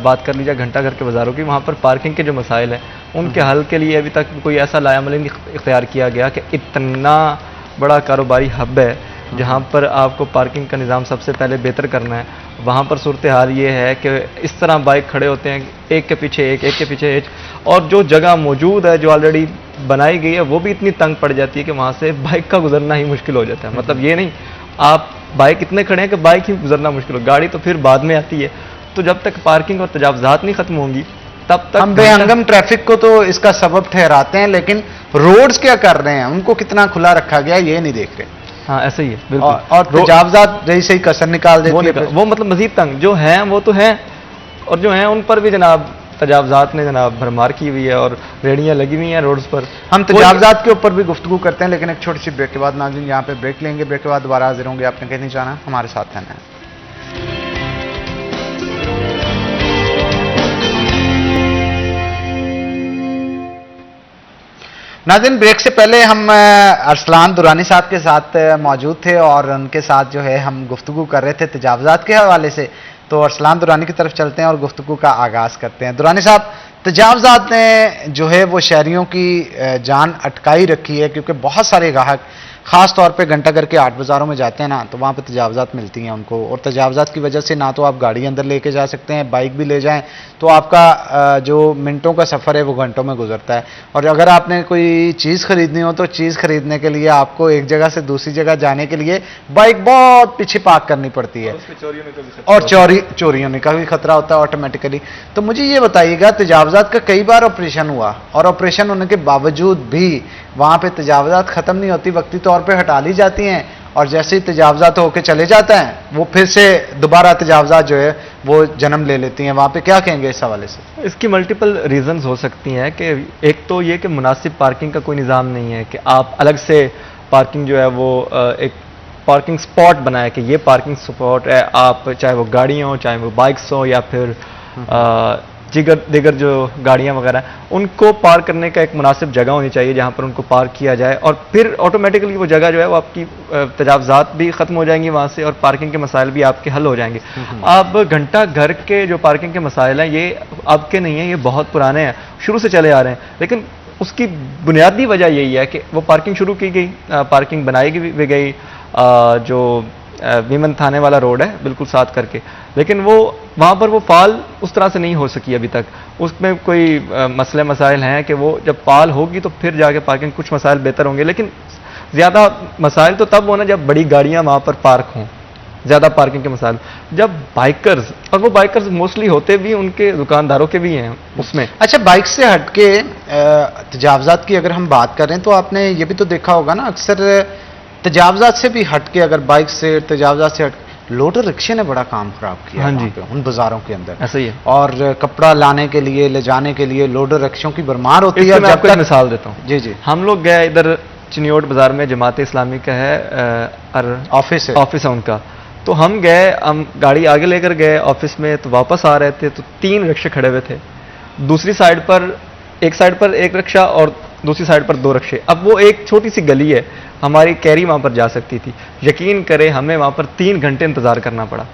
बात कर लीजिए घंटाघर के बाज़ारों की, वहाँ पर पार्किंग के जो मसाइल हैं उनके हल के लिए अभी तक कोई ऐसा लायामल नहीं इख्तियार किया गया कि इतना बड़ा कारोबारी हब है जहाँ पर आपको पार्किंग का निज़ाम सबसे पहले बेहतर करना है। वहाँ पर सूरत हाल ये है कि इस तरह बाइक खड़े होते हैं, एक के पीछे एक, एक के पीछे एक, और जो जगह मौजूद है जो ऑलरेडी बनाई गई है वो भी इतनी तंग पड़ जाती है कि वहाँ से बाइक का गुजरना ही मुश्किल हो जाता है। मतलब ये नहीं आप बाइक इतने खड़े हैं कि बाइक ही गुजरना मुश्किल हो, गाड़ी तो फिर बाद में आती है। तो जब तक पार्किंग और तजावज़ात नहीं खत्म होंगी तब तक हम बेहंगम ट्रैफिक को तो इसका सबब ठहराते हैं, लेकिन रोड्स क्या कर रहे हैं, उनको कितना खुला रखा गया ये नहीं देख रहे। हाँ ऐसा ही है बिल्कुल। और तजावज़ात रही सही कसर निकाल देती है, वो मतलब मजीद तंग जो हैं वो तो हैं, और जो हैं उन पर भी जनाब तजावज़ात ने जनाब भरमार की हुई है और रेडियाँ लगी हुई हैं रोड्स पर। हम तजावज़ात के ऊपर भी गुफ्तगू करते हैं, लेकिन एक छोटी सी ब्रेक के बाद नाज़रीन यहाँ पे ब्रेक लेंगे। ब्रेक के बाद दोबारा हाजिर होंगे। आपने कहीं नहीं जाना, हमारे साथ रहना है। नाज़रीन ब्रेक से पहले हम अरसलान दुरानी साहब के साथ मौजूद थे और उनके साथ जो है हम गुफ्तगू कर रहे थे तजावज़ात के हवाले से। तो अरसलान दुरानी की तरफ चलते हैं और गुफ्तगू का आगाज़ करते हैं। दुरानी साहब, तजावजात ने जो है वो शहरियों की जान अटकाई रखी है, क्योंकि बहुत सारे ग्राहक ख़ास तौर पे घंटाघर के 8 बाज़ारों में जाते हैं ना, तो वहाँ पे तजावजात मिलती हैं उनको, और तजावजात की वजह से ना तो आप गाड़ी अंदर लेके जा सकते हैं, बाइक भी ले जाएं तो आपका जो मिनटों का सफ़र है वो घंटों में गुजरता है। और अगर आपने कोई चीज़ खरीदनी हो तो चीज़ खरीदने के लिए आपको एक जगह से दूसरी जगह जाने के लिए बाइक बहुत पीछे पार्क करनी पड़ती है, और चोरी होने का भी खतरा होता है ऑटोमेटिकली। तो मुझे ये बताइएगा, तजावजात का कई बार ऑपरेशन हुआ, और ऑपरेशन होने के बावजूद भी वहाँ पे तजावजात ख़त्म नहीं होती, वक्ती तौर पे हटा ली जाती हैं, और जैसे ही तजावजात होके चले जाते हैं वो फिर से दोबारा तजावजात जो है वो जन्म ले लेती हैं। वहाँ पे क्या कहेंगे इस हवाले से? इसकी मल्टीपल रीजंस हो सकती हैं कि एक तो ये कि मुनासिब पार्किंग का कोई निज़ाम नहीं है कि आप अलग से पार्किंग जो है वो एक पार्किंग स्पॉट बनाए कि ये पार्किंग स्पॉट है, आप चाहे वो गाड़ियाँ हो चाहे वो बाइक्स हो या फिर दीगर जो गाड़ियाँ वगैरह उनको पार्क करने का एक मुनासिब जगह होनी चाहिए जहाँ पर उनको पार्क किया जाए, और फिर ऑटोमेटिकली वो जगह जो है वो आपकी तजावजात भी ख़त्म हो जाएंगी वहाँ से, और पार्किंग के मसाइल भी आपके हल हो जाएंगे। अब घंटा घर के जो पार्किंग के मसाइल हैं ये अब के नहीं हैं, ये बहुत पुराने हैं, शुरू से चले आ रहे हैं, लेकिन उसकी बुनियादी वजह यही है कि वो पार्किंग शुरू की गई, पार्किंग बनाई भी गई, जो वीमन थाने वाला रोड है बिल्कुल साथ करके, लेकिन वो वहाँ पर वो फाल उस तरह से नहीं हो सकी अभी तक। उसमें कोई मसले मसाइल हैं कि वो जब फाल होगी तो फिर जाके पार्किंग कुछ मसाइल बेहतर होंगे, लेकिन ज़्यादा मसाइल तो तब होना जब बड़ी गाड़ियाँ वहाँ पर पार्क हों, ज़्यादा पार्किंग के मसाइल। जब बाइकर्स, और वो बाइकर्स मोस्टली होते भी उनके दुकानदारों के भी हैं उसमें। अच्छा, बाइक से हटके तजावजात की अगर हम बात करें तो आपने ये भी तो देखा होगा ना, अक्सर तजावजात से भी हटके, अगर बाइक से तजावजात से हट, लोडर रिक्शे ने बड़ा काम खराब किया। हाँ वहाँ जी, पे, उन बाजारों के अंदर ऐसा ही है। और कपड़ा लाने के लिए, ले जाने के लिए लोडर रिक्शों की भरमार होती है। मैं आपको एक मिसाल देता हूँ। जी जी, हम लोग गए इधर चिनियोट बाजार में, जमात इस्लामी का है ऑफिस है उनका, तो हम गए, हम गाड़ी आगे लेकर गए ऑफिस में, तो वापस आ रहे थे तो 3 रिक्शे खड़े हुए थे, दूसरी साइड पर एक रिक्शा और दूसरी साइड पर 2 रिक्शे। अब वो एक छोटी सी गली है, हमारी कैरी वहां पर जा सकती थी, यकीन करें हमें वहां पर 3 घंटे इंतजार करना पड़ा,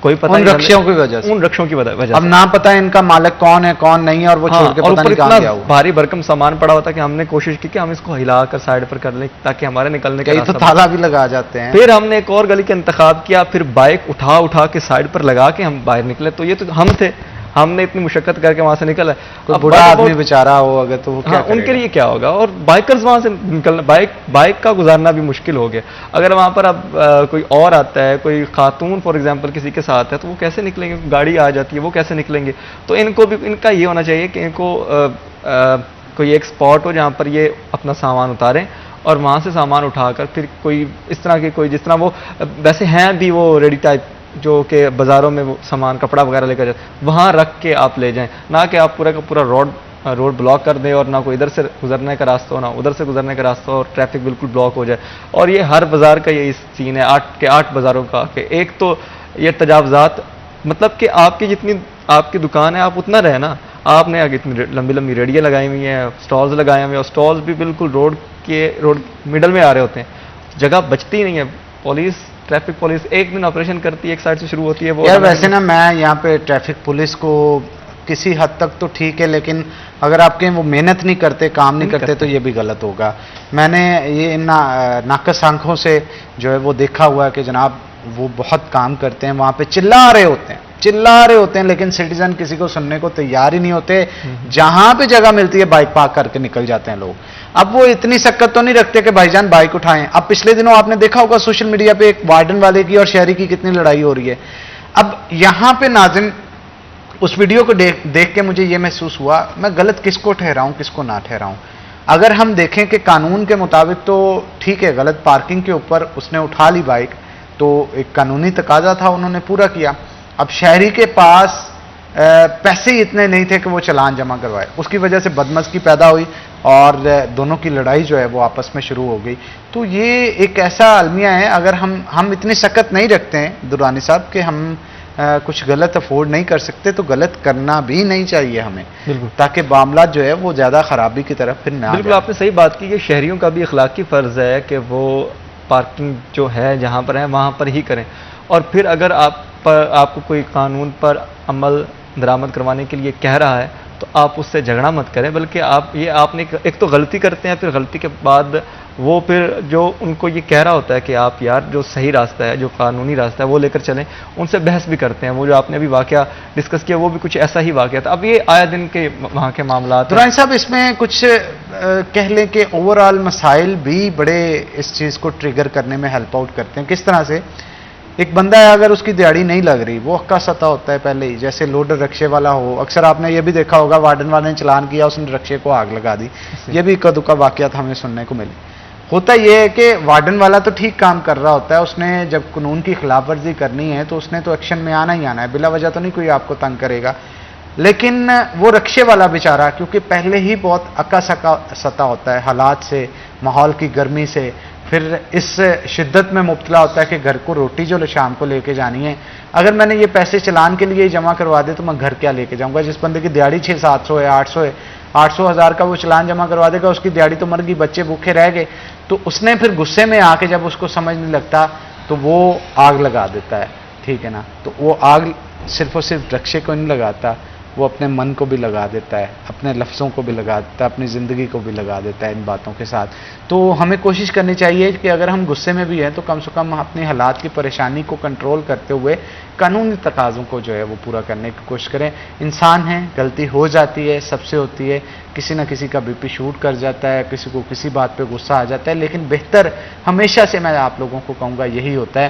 कोई पता उन रक्षों की वजह से, उन रक्षों की वजह। अब ना पता है इनका मालिक कौन है कौन नहीं है, और वो छोड़ के पता नहीं कहां गया हुआ। भारी भरकम सामान पड़ा होता कि हमने कोशिश की कि हम इसको हिलाकर साइड पर कर लें ताकि हमारे निकलने का तो ताला भी लगा जाते हैं। फिर हमने एक और गली का इंतखाब किया, फिर बाइक उठा के साइड पर लगा के हम बाहर निकले, तो ये तो हम थे, हमने इतनी मुशक्कत करके वहां से निकला। कोई बुढ़ा आदमी बेचारा हो अगर तो वो क्या करेगा? उनके लिए क्या होगा, और बाइकर्स वहां से निकलना, बाइक का गुजारना भी मुश्किल हो गया। अगर वहां पर अब कोई और आता है, कोई खातून फॉर एग्जांपल किसी के साथ है, तो वो कैसे निकलेंगे, गाड़ी आ जाती है, वो कैसे निकलेंगे? तो इनको भी, इनका ये होना चाहिए कि इनको कोई एक स्पॉट हो जहाँ पर ये अपना सामान उतारें, और वहाँ से सामान उठाकर फिर कोई इस तरह के, कोई जिस तरह वो वैसे हैं भी वो रेडी टाइप जो कि बाज़ारों में वो सामान कपड़ा वगैरह लेकर जाते, वहाँ रख के आप ले जाएं, ना कि आप पूरा का पूरा रोड ब्लॉक कर दें, और ना कोई इधर से गुजरने का रास्ता हो ना उधर से गुजरने का रास्ता हो, और ट्रैफिक बिल्कुल ब्लॉक हो जाए। और ये हर बाज़ार का ये सीन है, 8 बाज़ारों का, कि एक तो ये तजावजात, मतलब कि आपकी जितनी आपकी दुकान है आप उतना रहे ना, आपने आगे इतनी लंबी लंबी रेडियाँ लगाई हुई हैं, स्टॉल्स लगाए हुए हैं, और स्टॉल्स भी बिल्कुल रोड मिडल में आ रहे होते हैं, जगह बचती नहीं है। ट्रैफिक पुलिस एक दिन ऑपरेशन करती है, एक साइड से शुरू होती है वो। यार वैसे ना मैं यहाँ पे ट्रैफिक पुलिस को किसी हद तक तो ठीक है, लेकिन अगर आपके वो मेहनत नहीं करते, काम नहीं करते तो ये भी गलत होगा। मैंने ये नाकस आंखों से जो है वो देखा हुआ है कि जनाब वो बहुत काम करते हैं, वहाँ पे चिल्ला रहे होते हैं, लेकिन सिटीजन किसी को सुनने को तैयार ही नहीं होते। जहां पे जगह मिलती है बाइक पार्क करके निकल जाते हैं लोग। अब वो इतनी शक्कत तो नहीं रखते कि भाईजान बाइक उठाएं। अब पिछले दिनों आपने देखा होगा सोशल मीडिया पे एक वार्डन वाले की और शहरी की कितनी लड़ाई हो रही है। अब यहां पे नाज़रीन उस वीडियो को देख के मुझे ये महसूस हुआ, मैं गलत किसको ठहराऊं किसको ना ठहराऊं। अगर हम देखें कि कानून के मुताबिक तो ठीक है, गलत पार्किंग के ऊपर उसने उठा ली बाइक, तो एक कानूनी तकाजा था, उन्होंने पूरा किया। अब शहरी के पास पैसे ही इतने नहीं थे कि वो चालान जमा करवाए, उसकी वजह से बदमज़गी पैदा हुई और दोनों की लड़ाई जो है वो आपस में शुरू हो गई। तो ये एक ऐसा अलमिया है, अगर हम इतनी शक्कत नहीं रखते हैं दुरानी साहब कि हम कुछ गलत अफोर्ड नहीं कर सकते, तो गलत करना भी नहीं चाहिए हमें, ताकि मामला जो है वो ज़्यादा ख़राबी की तरफ फिर ना। बिल्कुल आपने सही बात की कि शहरियों का भी अखलाकी फ़र्ज़ है कि वो पार्किंग जो है जहाँ पर है वहाँ पर ही करें। और फिर अगर आपको कोई कानून पर अमल दरामद करवाने के लिए कह रहा है तो تو آپ اس سے جھگڑا مت کریں، بلکہ آپ نے ایک تو غلطی کرتے ہیں، پھر غلطی کے بعد وہ پھر جو ان کو یہ کہہ رہا ہوتا ہے کہ آپ یار جو صحیح راستہ ہے، جو قانونی راستہ ہے وہ لے کر چلیں، ان سے بحث بھی کرتے ہیں. وہ جو آپ نے ابھی واقعہ ڈسکس کیا وہ بھی کچھ ایسا ہی واقعہ تھا. اب یہ آیا دن کے وہاں کے معاملات ہیں. درانی صاحب اس میں کچھ کہہ لیں کہ اوور آل مسائل بھی بڑے اس چیز کو ٹریگر کرنے میں ہیلپ آؤٹ کرتے ہیں. کس طرح سے؟ ایک بندہ ہے اگر اس کی دیہڑی نہیں لگ رہی، وہ ہکا ستا ہوتا ہے پہلے ہی، جیسے لوڈر رکشے والا ہو. اکثر آپ نے یہ بھی دیکھا ہوگا وارڈن والے نے چلان کیا، اس نے رکشے کو آگ لگا دی. یہ بھی اکا دکا واقعات ہمیں سننے کو ملی. ہوتا یہ ہے کہ وارڈن والا تو ٹھیک کام کر رہا ہوتا ہے، اس نے جب قانون کی خلاف ورزی کرنی ہے تو اس نے تو ایکشن میں آنا ہی آنا ہے، بلا وجہ تو نہیں کوئی آپ کو تنگ کرے گا. لیکن وہ رکشے والا بیچارہ کیونکہ پہلے ہی بہت اکا سکا ستا ہوتا ہے حالات سے، ماحول کی گرمی سے، پھر اس شدت میں مبتلا ہوتا ہے کہ گھر کو روٹی جو شام کو لے کے جانی ہے، اگر میں نے یہ پیسے چلان کے لیے ہی جمع کروا دے تو میں گھر کیا لے کے جاؤں گا؟ جس بندے کی دیہڑی 600-700 ہے، 800 ہے، 800 ہزار کا وہ چلان جمع کروا دے گا، اس کی دیہڑی تو مر گئی، بچے بھوکے رہ گئے. تو اس نے پھر غصے میں آ کے جب اس کو سمجھ نہیں لگتا تو وہ آگ لگا دیتا ہے. ٹھیک ہے نا؟ تو وہ آگ صرف اور صرف رکشے کو نہیں لگاتا، وہ اپنے من کو بھی لگا دیتا ہے، اپنے لفظوں کو بھی لگا دیتا ہے، اپنی زندگی کو بھی لگا دیتا ہے ان باتوں کے ساتھ. تو ہمیں کوشش کرنی چاہیے کہ اگر ہم غصے میں بھی ہیں تو کم سے کم اپنے حالات کی پریشانی کو کنٹرول کرتے ہوئے قانونی تقاضوں کو جو ہے وہ پورا کرنے کی کوشش کریں. انسان ہیں، غلطی ہو جاتی ہے، سب سے ہوتی ہے، کسی نہ کسی کا بی پی شوٹ کر جاتا ہے، کسی کو کسی بات پہ غصہ آ جاتا ہے، لیکن بہتر ہمیشہ سے میں آپ لوگوں کو کہوں گا یہی ہوتا ہے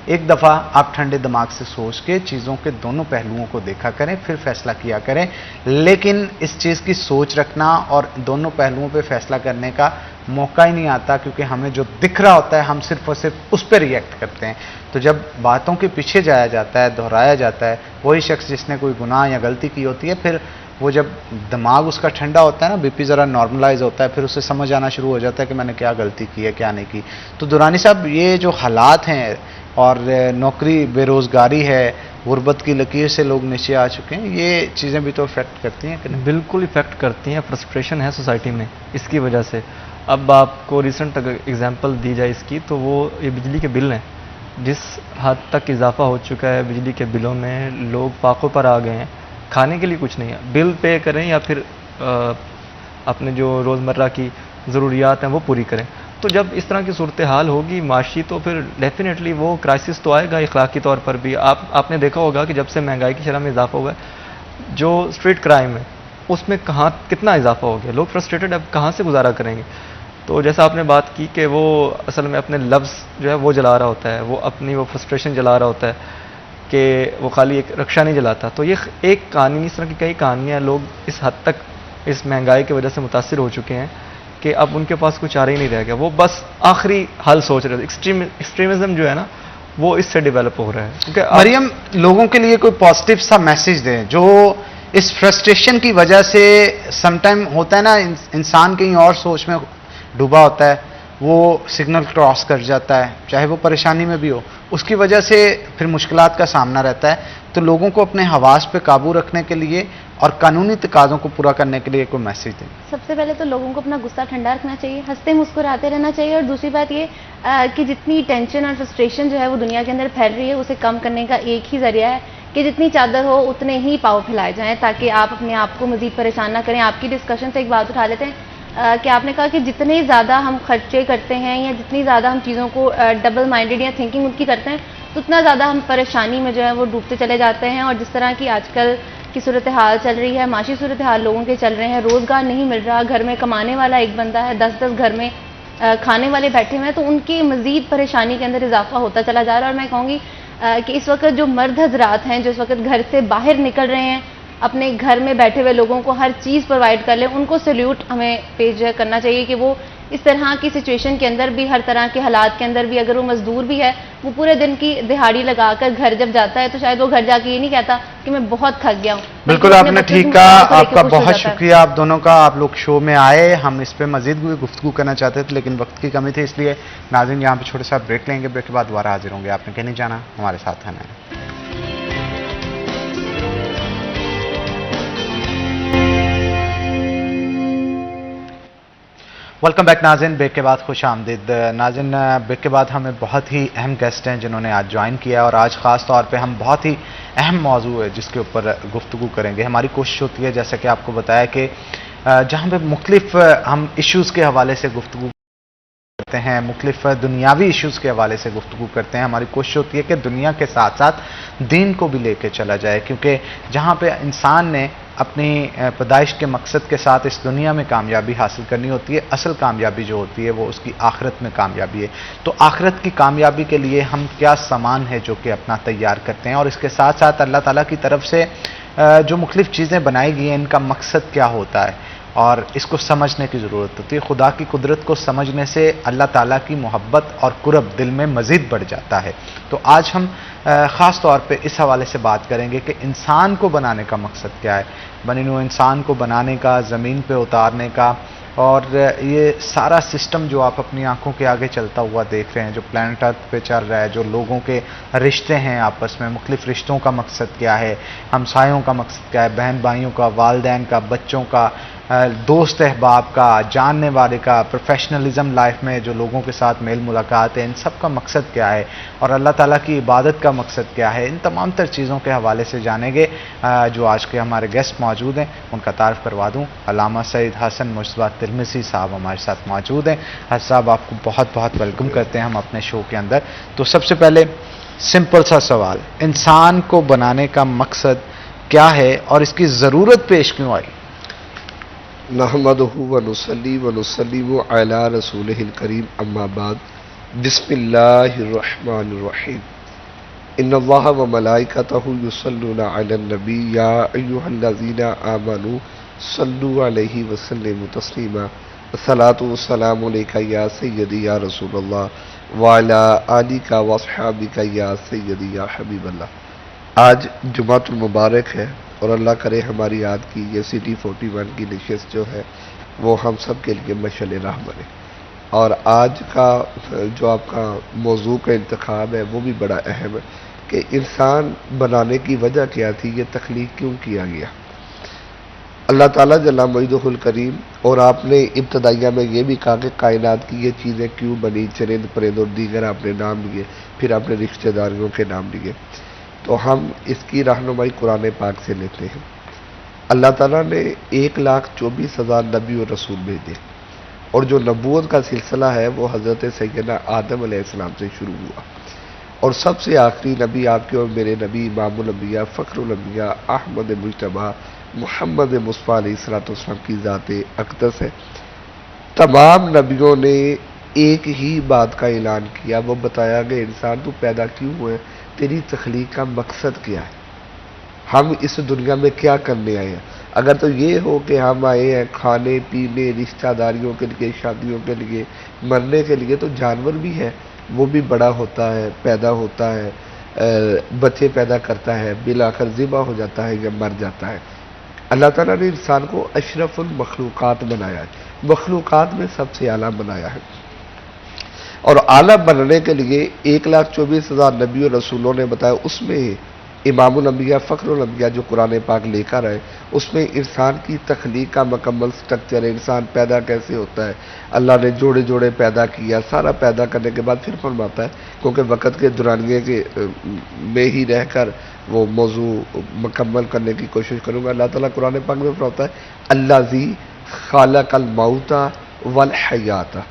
ایک دفعہ آپ ٹھنڈے دماغ سے سوچ کے چیزوں کے دونوں پہلوؤں کو دیکھا کریں، پھر فیصلہ کیا کریں. لیکن اس چیز کی سوچ رکھنا اور دونوں پہلوؤں پہ فیصلہ کرنے کا موقع ہی نہیں آتا، کیونکہ ہمیں جو دکھ رہا ہوتا ہے ہم صرف اور صرف اس پہ ریئیکٹ کرتے ہیں. تو جب باتوں کے پیچھے جایا جاتا ہے، دہرایا جاتا ہے، وہی شخص جس نے کوئی گناہ یا غلطی کی ہوتی ہے، پھر وہ جب دماغ اس کا ٹھنڈا ہوتا ہے نا، بی پی ذرا نارملائز ہوتا ہے، پھر اسے سمجھ آنا شروع ہو جاتا ہے کہ میں نے کیا غلطی کی ہے، کیا نہیں کی. تو درانی صاحب یہ جو حالات ہیں اور نوکری، بے روزگاری ہے، غربت کی لکیر سے لوگ نیچے آ چکے ہیں، یہ چیزیں بھی تو افیکٹ کرتی ہیں کہ نہیں؟ بالکل افیکٹ کرتی ہیں. فرسٹریشن ہے سوسائٹی میں اس کی وجہ سے. اب آپ کو ریسنٹ اگر اگزامپل دی جائے اس کی تو وہ یہ بجلی کے بل ہیں، جس حد تک اضافہ ہو چکا ہے بجلی کے بلوں میں، لوگ فاقوں پر آ گئے ہیں. کھانے کے لیے کچھ نہیں ہے، بل پے کریں یا پھر اپنے جو روزمرہ کی ضروریات ہیں وہ پوری کریں. تو جب اس طرح کی صورتحال ہوگی معاشی تو پھر ڈیفینیٹلی وہ کرائسس تو آئے گا اخلاقی طور پر بھی. آپ نے دیکھا ہوگا کہ جب سے مہنگائی کی شرح میں اضافہ ہوا ہے، جو اسٹریٹ کرائم ہے اس میں کتنا اضافہ ہو گیا. لوگ فرسٹریٹڈ اب کہاں سے گزارا کریں گے. تو جیسا آپ نے بات کی کہ وہ اصل میں اپنے لفظ جو ہے وہ جلا رہا ہوتا ہے، وہ اپنی وہ فرسٹریشن جلا رہا ہوتا ہے کہ وہ خالی ایک رکشہ نہیں جلاتا. تو یہ ایک کہانی، اس طرح کی کئی کہانیاں لوگ اس حد تک اس مہنگائی کی وجہ سے متاثر ہو چکے ہیں کہ اب ان کے پاس کچھ چارہ ہی نہیں رہ گیا. وہ بس آخری حل سوچ رہے تھے. ایکسٹریمزم جو ہے نا وہ اس سے ڈیولپ ہو رہا ہے. کیونکہ مریم لوگوں کے لیے کوئی پازیٹیو سا میسج دیں جو اس فرسٹریشن کی وجہ سے سم ٹائم ہوتا ہے نا، انسان کہیں اور سوچ میں ڈوبا ہوتا ہے، وہ سگنل کراس کر جاتا ہے، چاہے وہ پریشانی میں بھی ہو، اس کی وجہ سے پھر مشکلات کا سامنا رہتا ہے. تو لوگوں کو اپنے حواس پہ قابو رکھنے کے لیے اور قانونی تقاضوں کو پورا کرنے کے لیے کوئی میسج دیں. سب سے پہلے تو لوگوں کو اپنا غصہ ٹھنڈا رکھنا چاہیے، ہنستے مسکراتے رہنا چاہیے. اور دوسری بات یہ کہ جتنی ٹینشن اور فرسٹریشن جو ہے وہ دنیا کے اندر پھیل رہی ہے، اسے کم کرنے کا ایک ہی ذریعہ ہے کہ جتنی چادر ہو اتنے ہی پاؤ پھیلائے جائیں، تاکہ آپ اپنے آپ کو مزید پریشان نہ کریں. آپ کی ڈسکشن سے ایک بات اٹھا لیتے ہیں کہ آپ نے کہا کہ جتنے زیادہ ہم خرچے کرتے ہیں یا جتنی زیادہ ہم چیزوں کو ڈبل مائنڈیڈ یا تھنکنگ ان کی کرتے ہیں تو اتنا زیادہ ہم پریشانی میں جو ہے وہ ڈوبتے چلے جاتے ہیں. اور جس طرح کی آج کل کی صورتحال چل رہی ہے، معاشی صورتحال لوگوں کے چل رہے ہیں، روزگار نہیں مل رہا، گھر میں کمانے والا ایک بندہ ہے، 10 گھر میں کھانے والے بیٹھے ہوئے ہیں، تو ان کی مزید پریشانی کے اندر اضافہ ہوتا چلا جا رہا ہے. اور میں کہوں گی کہ اس وقت جو مرد حضرات ہیں جو اس وقت گھر سے باہر نکل رہے ہیں، اپنے گھر میں بیٹھے ہوئے لوگوں کو ہر چیز پرووائڈ کر لیں، ان کو سیلیوٹ ہمیں پیش کرنا چاہیے کہ وہ اس طرح کی سچویشن کے اندر بھی، ہر طرح کے حالات کے اندر بھی، اگر وہ مزدور بھی ہے وہ پورے دن کی دہاڑی لگا کر گھر جب جاتا ہے تو شاید وہ گھر جا کے یہ نہیں کہتا کہ میں بہت تھک گیا ہوں. بالکل آپ نے ٹھیک کہا. آپ کا بہت شکریہ آپ دونوں کا، آپ لوگ شو میں آئے. ہم اس پہ مزید گفتگو کرنا چاہتے تھے لیکن وقت کی کمی تھی، اس لیے ناظرین یہاں پہ چھوٹے سا بریک لیں گے. بریک کے بعد دوبارہ حاضر ہوں گے. آپ نے کہیں نہیں جانا، ہمارے ساتھ ہے نا. वेलकम बैक नाज़रीन, ब्रेक के बाद खुश आमदीद। नाज़रीन, ब्रेक के बाद हमें बहुत ही अहम गेस्ट हैं जिन्होंने आज ज्वाइन किया, और आज ख़ास तौर पे हम बहुत ही अहम मौजू है जिसके ऊपर गुफ्तगू करेंगे। हमारी कोशिश होती है, जैसा कि आपको बताया, कि जहाँ पे मुख्तलिफ हम इश्यूज़ के हवाले से गुफ्तगू करते हैं, मुख्तलिफ दुनियावी इश्यूज़ के हवाले से गुफ्तगू करते हैं, हमारी कोशिश होती है कि दुनिया के साथ साथ दीन को भी लेके चला जाए, क्योंकि जहाँ पे इंसान ने अपनी पैदाइश के मकसद के साथ इस दुनिया में कामयाबी हासिल करनी होती है, असल कामयाबी जो होती है वो उसकी आखिरत में कामयाबी है। तो आखिरत की कामयाबी के लिए हम क्या सामान है जो कि अपना तैयार करते हैं, और इसके साथ साथ अल्लाह ताला की तरफ से जो मुख्तलिफ चीज़ें बनाई गई हैं, इनका मकसद क्या होता है, और इसको समझने की ज़रूरत होती है। खुदा की कुदरत को समझने से अल्लाह ताला की मोहब्बत और कुर्ब दिल में मज़ीद बढ़ जाता है। तो आज हम ख़ास तौर पे इस हवाले से बात करेंगे कि इंसान को बनाने का मकसद क्या है, बनी नूं इंसान को बनाने का, ज़मीन पे उतारने का, और ये सारा सिस्टम जो आप अपनी आंखों के आगे चलता हुआ देख रहे हैं, जो प्लैनेट अर्थ पे चल रहा है, जो लोगों के रिश्ते हैं आपस में, मुख्तलिफ रिश्तों का मकसद क्या है, हमसायों का मकसद क्या है, बहन भाइयों का, वालदैन का, बच्चों का, दोस्त अहबाब का, जानने वाले का, प्रोफेशनलिज्म लाइफ में जो लोगों के साथ मेल मुलाकात है, इन सब का मकसद क्या है, और अल्लाह ताला की इबादत का मकसद क्या है, इन तमाम तर चीज़ों के हवाले से जानेंगे। जो आज के हमारे गेस्ट मौजूद हैं उनका तारफ़ करवा दूँ। अल्लामा सईद हसन मुजतबा तिरमिज़ी साहब हमारे साथ मौजूद हैं। हसन साहब, आपको बहुत बहुत वेलकम करते हैं हम अपने शो के अंदर। तो सबसे पहले सिंपल सा सवाल, इंसान को बनाने का मकसद क्या है और इसकी ज़रूरत पेश क्यों आई? नहमदुहु व नुसल्ली व नुसल्लिमु अला रसूलिहिल करीम, अम्मा बाद। बिस्मिल्लाहिर्रहमानिर्रहीम। इन्नल्लाह व मलाइकतहु युसल्लूना अलन नबी या अय्युहल्लज़ीना आमनू सल्लू अलैहि व सल्लिमू तस्लीमा। अस्सलातु वस्सलामु अलैका या सय्यदी या रसूलल्लाह व अला आलिका व अस्हाबिका या सय्यदी या हबीबल्लाह। आज जुमातुल मुबारक है, और अल्लाह करे हमारी आज की ये सिटी 41 की नशिस्त जो है वो हम सब के लिए मशअल राह बने। और आज का जो आपका मौजू का इंतखाब है वो भी बड़ा अहम है कि इंसान बनाने की वजह क्या थी, ये तख्लीक क्यों किया गया। अल्लाह ताला जल्ला मजदुहुल करीम, और आपने इब्तदाइया में ये भी कहा कि कायनात की ये चीज़ें क्यों बनी, चरिंद परिंद और दीगर आपने नाम लिए, फिर आपने रिश्तेदारियों के नाम लिए। तो हम इसकी रहनुमाई कुरान पाक से लेते हैं। अल्लाह ताला ने 1,24,000 नबी और रसूल भेजे, और जो नबूवत का सिलसिला है वो हज़रत सैयदना आदम अलैहिस्सलाम से शुरू हुआ, और सबसे आखिरी नबी आपके और मेरे नबी इमामुल अंबिया फ़ख्रुल अंबिया अहमद मुज्तबा मुहम्मद मुस्तफ़ा अलैहिस्सलाम की ज़ात अक़दस है। तमाम नबियों ने एक ही बात का ऐलान किया, वो बताया कि इंसान तू पैदा क्यों हुए, तेरी तख्लीक का मकसद क्या है, हम इस दुनिया में क्या करने आए हैं। अगर तो ये हो कि हम आए हैं खाने पीने, रिश्तेदारियों के लिए, शादियों के लिए, मरने के लिए, तो जानवर भी है, वो भी बड़ा होता है, पैदा होता है, बच्चे पैदा करता है, बिल आखिर ज़िबा हो जाता है या मर जाता है। अल्लाह ताला ने इंसान को अशरफुल मखलूक़ात बनाया है, मखलूक़ात में सबसे आला बनाया है, और आला बनने के लिए 1,24,000 नबी और रसूलों ने बताया। उसमें इमामुल अंबिया फ़ख्रुल अंबिया जो कुरान पाक लेकर आए, उसमें इंसान की तख्लीक का मुकम्मल स्ट्रक्चर है, इंसान पैदा कैसे होता है। अल्लाह ने जोड़े जोड़े पैदा किया, सारा पैदा करने के बाद फिर फरमाता है, क्योंकि वक़्त के दुरानिए के में ही रहकर वो मौजू मुकम्मल करने की कोशिश करूँगा। अल्लाह ताला कुरान पाक में फरमाता है, अल्लाज़ी खालक़ल मौता वल हयाता,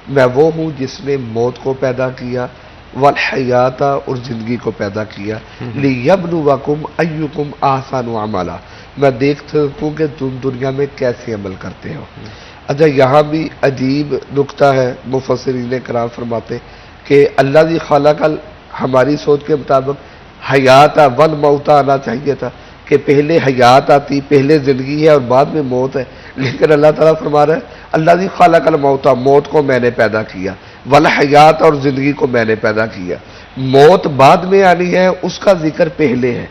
मैं वो हूँ जिसने मौत को पैदा किया, वल हयाता, और ज़िंदगी को पैदा किया, लियब्लुवकुम अय्युकुम अहसनु अमला, मैं देख सकूँ कि तुम दुनिया में कैसे अमल करते हो। अच्छा, यहाँ भी अजीब नुक्ता है, मुफस्सिरीन कराम फरमाते कि अल्लाज़ी खालक़ल, हमारी सोच के मुताबिक हयाता वल मौता आना चाहिए था कि पहले हयात आती, पहले ज़िंदगी है और बाद में मौत है, लेकिन अल्लाह ताला फरमा रहा है, अल्लाज़ी खालक़ल मौता, मौत को मैंने पैदा किया, वल हयात, और ज़िंदगी को मैंने पैदा किया। मौत बाद में आनी है, उसका जिक्र पहले है,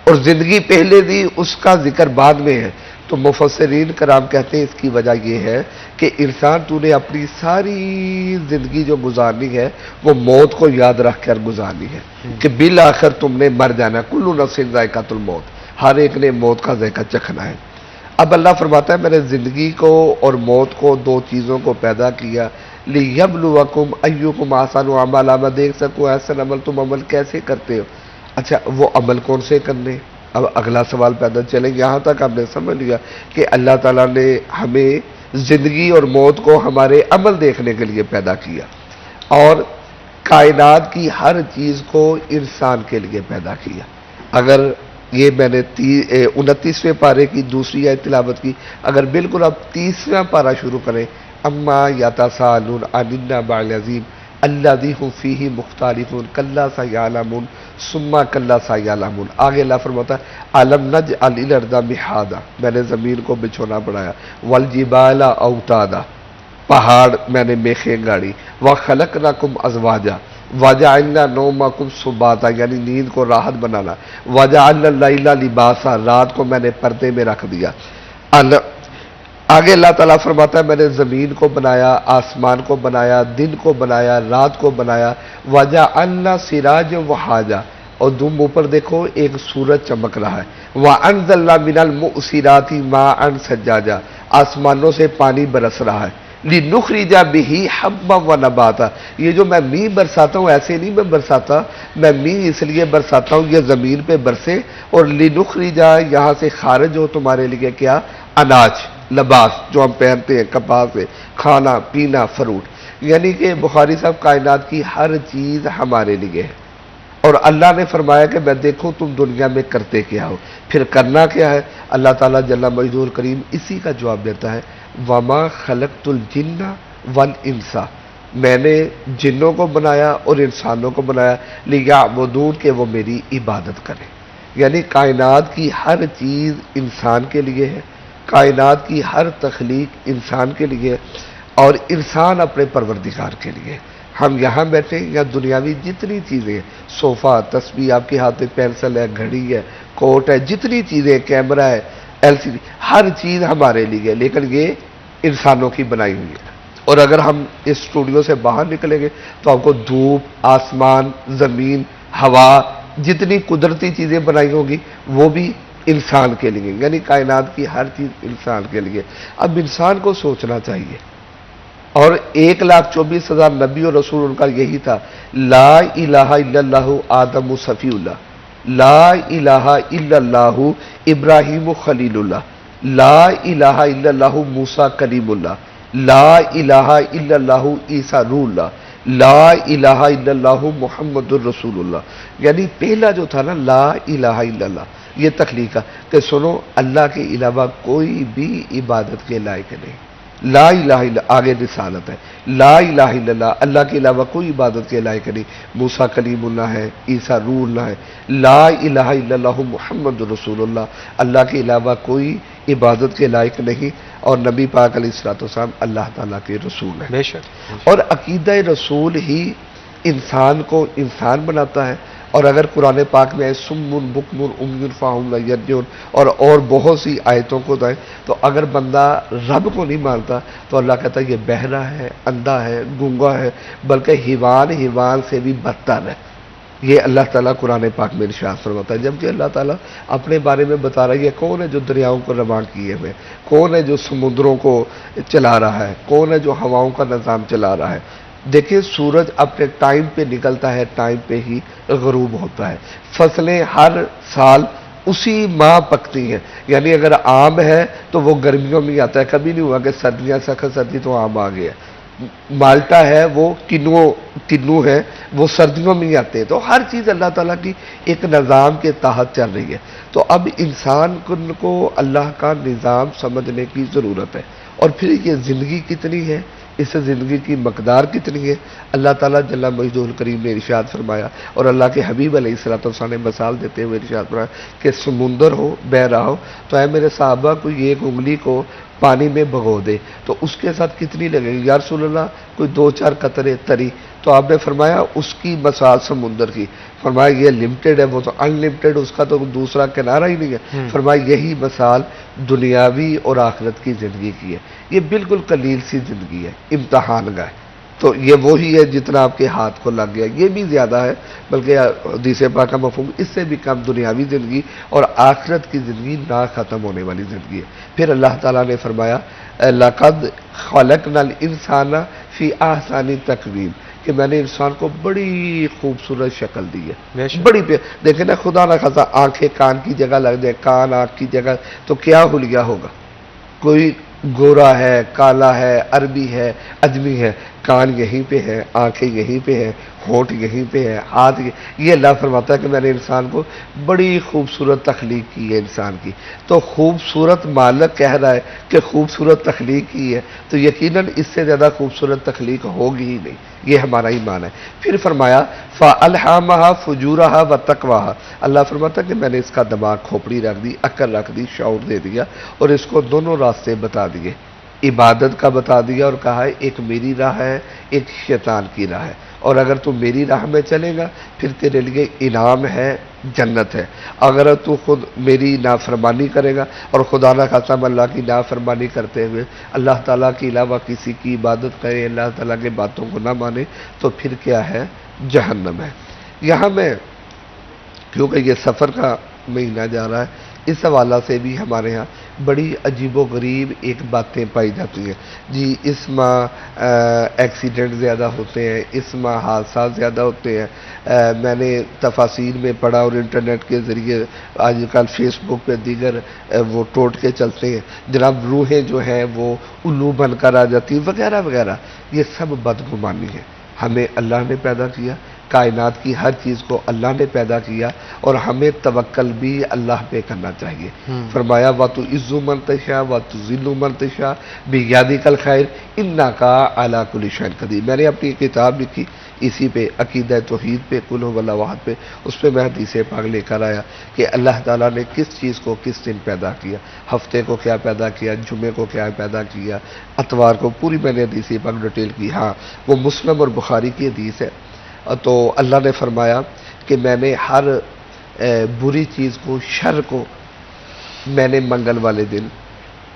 और ज़िंदगी पहले दी, उसका जिक्र बाद में है। तो मुफस्सिरीन कराम कहते हैं इसकी वजह यह है कि इंसान तूने अपनी सारी ज़िंदगी जो गुजारनी है वो मौत को याद रख कर गुजारनी है कि बिल आखिर तुमने मर जाना, कुल्लु नफ्सिन ज़ाइक़ातुल मौत, हर एक ने मौत का ज़ायका चखना है। اب اللہ فرماتا ہے میں نے زندگی کو اور موت کو دو چیزوں کو پیدا کیا لیبلوکم ایکم احسن عملا، میں دیکھ سکوں احسن عمل تم عمل کیسے کرتے ہو۔ اچھا وہ عمل کون سے کرنے؟ اب اگلا سوال پیدا چلیں، یہاں تک ہم نے سمجھ لیا کہ اللہ تعالیٰ نے ہمیں زندگی اور موت کو ہمارے عمل دیکھنے کے لیے پیدا کیا، اور کائنات کی ہر چیز کو انسان کے لیے پیدا کیا۔ اگر یہ میں نے 29ویں پارے کی دوسری آیت تلاوت کی، اگر بالکل اب 30واں پارہ شروع کریں، اما یتساءلون عن النبأ العظیم الذی هم فیہ مختلفون کلا سیعلمون ثم کلا سیعلمون۔ آگے اللہ فرماتا ہے الم نجعل الارض مہادا، میں نے زمین کو بچھونا بڑھایا، والجبال اوتادا، پہاڑ میں نے میخیں گاڑی، وخلقناکم ازواجا وجعلنا نومکم سباتا، یعنی نیند کو راحت بنانا، وجعلنا اللیل لباسا، رات کو میں نے پردے میں رکھ دیا۔ آگے اللہ تعالیٰ فرماتا ہے میں نے زمین کو بنایا، آسمان کو بنایا، دن کو بنایا، رات کو بنایا، وجعلنا سراجا وہاجا، اور تم اوپر دیکھو ایک سورج چمک رہا ہے، وانزلنا من المعصرات ماء ثجاجا، آسمانوں سے پانی برس رہا ہے، لنخرج به حبا ونباتا، یہ جو میں میਂہ برساتا ہوں ایسے نہیں میں برساتا، میں میਂہ اس لیے برساتا ہوں یہ زمین پہ برسے، اور لنخرج یہاں سے خارج ہو تمہارے لیے کیا؟ اناج، لباس جو ہم پہنتے ہیں کپاس سے، کھانا پینا، فروٹ، یعنی کہ بخاری صاحب کائنات کی ہر چیز ہمارے لیے ہے۔ اور اللہ نے فرمایا کہ میں دیکھوں تم دنیا میں کرتے کیا ہو، پھر کرنا کیا ہے؟ اللہ تعالیٰ جل مجدہ الکریم اسی کا جواب دیتا ہے وما خلقت الجن والانس، میں نے جنوں کو بنایا اور انسانوں کو بنایا لیعبدون، کہ وہ میری عبادت کریں۔ یعنی کائنات کی ہر چیز انسان کے لیے ہے، کائنات کی ہر تخلیق انسان کے لیے، اور انسان اپنے پروردگار کے لیے۔ ہم یہاں بیٹھے یا دنیاوی جتنی چیزیں ہیں، صوفہ، تسبیح، آپ کے ہاتھ میں پینسل ہے، گھڑی ہے، کوٹ ہے، جتنی چیزیں، کیمرہ ہے، LCD، ہر چیز ہمارے لیے، لیکن یہ انسانوں کی بنائی ہوئی ہے۔ اور اگر ہم اس اسٹوڈیو سے باہر نکلیں گے تو آپ کو دھوپ، آسمان، زمین، ہوا، جتنی قدرتی چیزیں بنائی ہوگی وہ بھی انسان کے لیے، یعنی کائنات کی ہر چیز انسان کے لیے۔ اب انسان کو سوچنا چاہیے، اور 1,24,000 نبی اور رسول ان کا یہی تھا، لا الہ الا اللہ آدم صفی اللہ، لا الہ الا اللہ ابراہیم خلیل اللہ، لا الہ الا اللہ موسیٰ کلیم اللہ، لا الہ الا اللہ عیسیٰ روح اللہ، لا الہ الا اللہ محمد الرسول اللہ۔ یعنی پہلا جو تھا نا لا الہ الا اللہ، یہ تخلیق ہے کہ سنو اللہ کے علاوہ کوئی بھی عبادت کے لائق نہیں، لا الہ الا، آگے رسالت ہے، لا الہ الا اللہ، اللہ کے علاوہ کوئی عبادت کے لائق نہیں، موسیٰ کلیم اللہ ہے، عیسیٰ روح اللہ ہے، لا الہ الا اللہ محمد رسول اللہ، اللہ کے علاوہ کوئی عبادت کے لائق نہیں، اور نبی پاک علیہ الصلوۃ والسلام اللہ تعالیٰ کے رسول ہیں۔ بے شک۔ اور عقیدہ رسول ہی انسان کو انسان بناتا ہے، اور اگر قرآن پاک میں ہے سم بکم عمی فہم لا یرجعون، اور بہت سی آیتوں کو دائیں، تو اگر بندہ رب کو نہیں مانتا تو اللہ کہتا ہے یہ بہرا ہے، اندھا ہے، گونگا ہے، بلکہ حیوان سے بھی بدتر ہے۔ یہ اللہ تعالیٰ قرآن پاک میں ارشاد فرماتا ہے، جبکہ اللہ تعالیٰ اپنے بارے میں بتا رہا ہے یہ کون ہے جو دریاؤں کو رواں کیے ہوئے، کون ہے جو سمندروں کو چلا رہا ہے، کون ہے جو ہواؤں کا نظام چلا رہا ہے۔ دیکھیں سورج اپنے ٹائم پہ نکلتا ہے، ٹائم پہ ہی غروب ہوتا ہے، فصلیں ہر سال اسی ماہ پکتی ہیں، یعنی اگر آم ہے تو وہ گرمیوں میں آتا ہے، کبھی نہیں ہوا کہ سردیاں سخت سردی تو آم آ گیا، مالٹا ہے وہ کنو ہے وہ سردیوں میں ہی آتے ہیں، تو ہر چیز اللہ تعالیٰ کی ایک نظام کے تحت چل رہی ہے۔ تو اب انسان کو اللہ کا نظام سمجھنے کی ضرورت ہے، اور پھر یہ زندگی کتنی ہے، اس زندگی کی مقدار کتنی ہے، اللہ تعالیٰ جل مجدہ الکریم نے ارشاد فرمایا، اور اللہ کے حبیب علیہ الصلوۃ والسلام نے مثال دیتے ہوئے ارشاد فرمایا کہ سمندر ہو، بہہ رہا ہو، تو اے میرے صحابہ کوئی ایک انگلی کو پانی میں بھگو دے تو اس کے ساتھ کتنی لگے گی؟ یا رسول اللہ کوئی 2-4 قطرے تری، تو آپ نے فرمایا اس کی مثال سمندر کی، فرمایا یہ لمیٹڈ ہے، وہ تو ان لمیٹڈ، اس کا تو دوسرا کنارہ ہی نہیں ہے، فرمایا یہی مثال دنیاوی اور آخرت کی زندگی کی ہے، یہ بالکل قلیل سی زندگی ہے، امتحان گاہ ہے، تو یہ وہی ہے جتنا آپ کے ہاتھ کو لگ گیا، یہ بھی زیادہ ہے، بلکہ حدیث پاک کا مفہوم اس سے بھی کم دنیاوی زندگی اور آخرت کی زندگی نہ ختم ہونے والی زندگی ہے۔ پھر اللہ تعالیٰ نے فرمایا لَقَدْ خَلَقْنَا الْإِنسَانَ فِي أَحْسَنِ تَقْوِيمٍ، کہ میں نے انسان کو بڑی خوبصورت شکل دی ہے، بڑی دیکھیں نا، خدا نہ خاصا آنکھیں کان کی جگہ لگ جائے، کان آنکھ کی جگہ، تو کیا حلیہ ہوگا؟ کوئی گورا ہے، کالا ہے، عربی ہے، اجمی ہے، کان یہیں پہ ہے، آنکھیں یہیں پہ ہیں، ہونٹ یہیں پہ ہے، ہاتھ یہ اللہ فرماتا ہے کہ میں نے انسان کو بڑی خوبصورت تخلیق کی ہے انسان کی۔ تو خوبصورت مالک کہہ رہا ہے کہ خوبصورت تخلیق کی ہے، تو یقیناً اس سے زیادہ خوبصورت تخلیق ہوگی ہی نہیں، یہ ہمارا ایمان ہے۔ پھر فرمایا فَأَلْهَمَهَا فُجُورَهَا وَتَقْوَاهَا، اللہ فرماتا ہے کہ میں نے اس کا دماغ کھوپڑی رکھ دی، عقل رکھ دی، شعور دے دیا، اور اس کو دونوں راستے بتا دیے، عبادت کا بتا دیا، اور کہا ہے ایک میری راہ ہے، ایک شیطان کی راہ ہے، اور اگر تو میری راہ میں چلے گا پھر تیرے لیے انعام ہے، جنت ہے، اگر تو خود میری نافرمانی کرے گا اور خدا نہ خاصا اللہ کی نافرمانی کرتے ہوئے اللہ تعالیٰ کے علاوہ کسی کی عبادت کرے، اللہ تعالیٰ کی باتوں کو نہ مانے، تو پھر کیا ہے؟ جہنم ہے۔ یہاں میں کیونکہ یہ سفر کا مہینہ جا رہا ہے، اس حوالہ سے بھی ہمارے ہاں بڑی عجیب و غریب ایک باتیں پائی جاتی ہیں جی۔ اس ماہ ایکسیڈنٹ زیادہ ہوتے ہیں، اس ماہ حادثات زیادہ ہوتے ہیں۔ میں نے تفاصیر میں پڑھا اور انٹرنیٹ کے ذریعے آج کل فیس بک پہ دیگر وہ ٹوٹ کے چلتے ہیں، جناب روحیں جو ہیں وہ الو بن کر آ جاتی ہیں وغیرہ وغیرہ، یہ سب بدگمانی ہے۔ ہمیں اللہ نے پیدا کیا، کائنات کی ہر چیز کو اللہ نے پیدا کیا، اور ہمیں توکل بھی اللہ پہ کرنا چاہیے۔ فرمایا وَتُعِزُّ مَن تَشَاءُ وَتُذِلُّ مَن تَشَاءُ بِیَدِکَ الْخَیرُ إِنَّکَ عَلیٰ کُلِّ شَیْءٍ قدیر۔ میں نے اپنی کتاب لکھی اسی پہ، عقیدہ توحید پہ، قل هو اللہ احد پہ، اس پہ میں حدیث پاک لے کر آیا کہ اللہ تعالیٰ نے کس چیز کو کس دن پیدا کیا، ہفتے کو کیا پیدا کیا، جمعے کو کیا پیدا کیا، اتوار کو، پوری میں نے حدیث پاک ڈیٹیل کی۔ ہاں وہ مسلم اور بخاری کی حدیث ہے۔ تو اللہ نے فرمایا کہ میں نے ہر بری چیز کو، شر کو میں نے منگل والے دن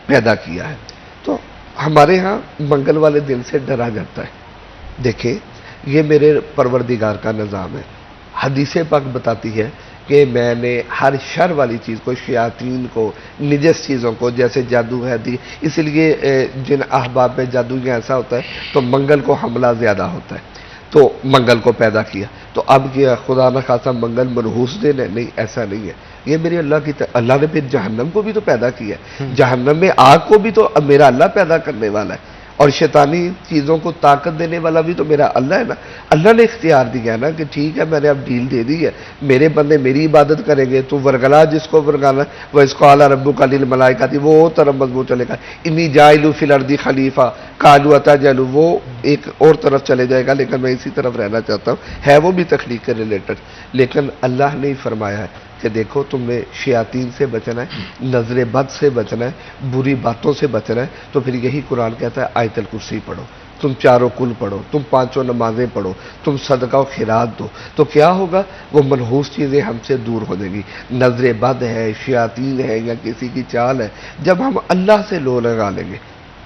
پیدا کیا ہے۔ تو ہمارے ہاں منگل والے دن سے ڈرا جاتا ہے۔ دیکھیں یہ میرے پروردگار کا نظام ہے۔ حدیث پاک بتاتی ہے کہ میں نے ہر شر والی چیز کو، شیاطین کو، نجس چیزوں کو، جیسے جادو ہے دی، اس لیے جن احباب میں جادو یہ ایسا ہوتا ہے تو منگل کو حملہ زیادہ ہوتا ہے، تو منگل کو پیدا کیا۔ تو اب کیا خدا نہ خاصا منگل منحوس دن ہے؟ نہیں، ایسا نہیں ہے۔ یہ میری اللہ کی اللہ نے پھر جہنم کو بھی تو پیدا کیا ہے، جہنم میں آگ کو بھی تو میرا اللہ پیدا کرنے والا ہے، اور شیطانی چیزوں کو طاقت دینے والا بھی تو میرا اللہ ہے نا۔ اللہ نے اختیار دیا ہے نا کہ ٹھیک ہے میں نے اب ڈیل دے دی ہے، میرے بندے میری عبادت کریں گے، تو ورگلا جس کو ورگانا، وہ اس کو اعلیٰ ربک للملائکۃ، وہ طرف مضبوط چلے گا، انی جاعل فی الارض خلیفہ، قالوا اتجعل، وہ ایک اور طرف چلے جائے گا، لیکن میں اسی طرف رہنا چاہتا ہوں، ہے وہ بھی تخلیق کے ریلیٹڈ۔ لیکن اللہ نے فرمایا ہے کہ دیکھو تم نے شیاطین سے بچنا ہے، نظر بد سے بچنا ہے، بری باتوں سے بچنا ہے، تو پھر یہی قرآن کہتا ہے آیت الکرسی پڑھو، تم چاروں کل پڑھو، تم پانچوں نمازیں پڑھو، تم صدقہ و خیرات دو، تو کیا ہوگا؟ وہ منحوس چیزیں ہم سے دور ہو جائیں گی۔ نظر بد ہے، شیاطین ہے، یا کسی کی چال ہے، جب ہم اللہ سے لو لگا لیں گے،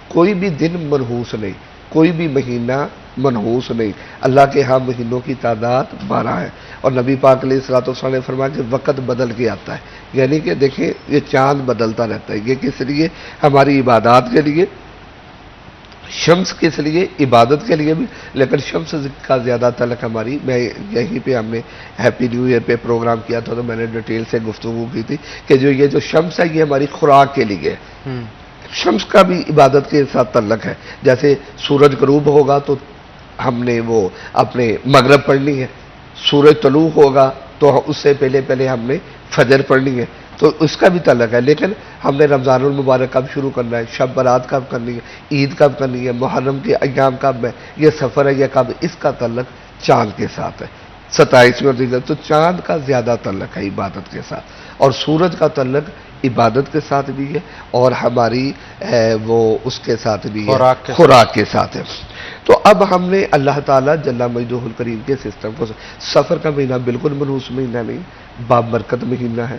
کوئی بھی دن منحوس نہیں، کوئی بھی مہینہ منحوس نہیں۔ اللہ کے ہاں مہینوں کی تعداد 12 ہے، اور نبی پاک علیہ الصلوۃ والسلام نے فرمایا کہ وقت بدل کے آتا ہے، یعنی کہ دیکھیں یہ چاند بدلتا رہتا ہے۔ یہ کس لیے؟ ہماری عبادات کے لیے، شمس کس لیے؟ عبادت کے لیے بھی، لیکن شمس کا زیادہ تعلق ہماری، میں یہیں پہ ہم نے ہیپی نیو ایئر پہ پروگرام کیا تھا تو میں نے ڈیٹیل سے گفتگو کی تھی کہ یہ جو شمس ہے یہ ہماری خوراک کے لیے ہے۔ شمس کا بھی عبادت کے ساتھ تعلق ہے، جیسے سورج غروب ہوگا تو ہم نے وہ اپنے مغرب پڑھنی ہے، سورج طلوع ہوگا تو اس سے پہلے ہم نے فجر پڑھنی ہے، تو اس کا بھی تعلق ہے۔ لیکن ہم نے رمضان المبارک کب شروع کرنا ہے، شب برات کب کرنی ہے، عید کب کرنی ہے، محرم کے ایام کب ہے، یہ سفر ہے یہ کب، اس کا تعلق چاند کے ساتھ ہے، 27ویں دیگر، تو چاند کا زیادہ تعلق ہے عبادت کے ساتھ، اور سورج کا تعلق عبادت کے ساتھ بھی ہے اور ہماری وہ اس کے ساتھ بھی ہے، خوراک کے ساتھ ہے۔ تو اب ہم نے اللہ تعالیٰ جل مجدہ الکریم کے سسٹم کو، سفر کا مہینہ بالکل منحوس مہینہ نہیں، بابرکت مہینہ ہے،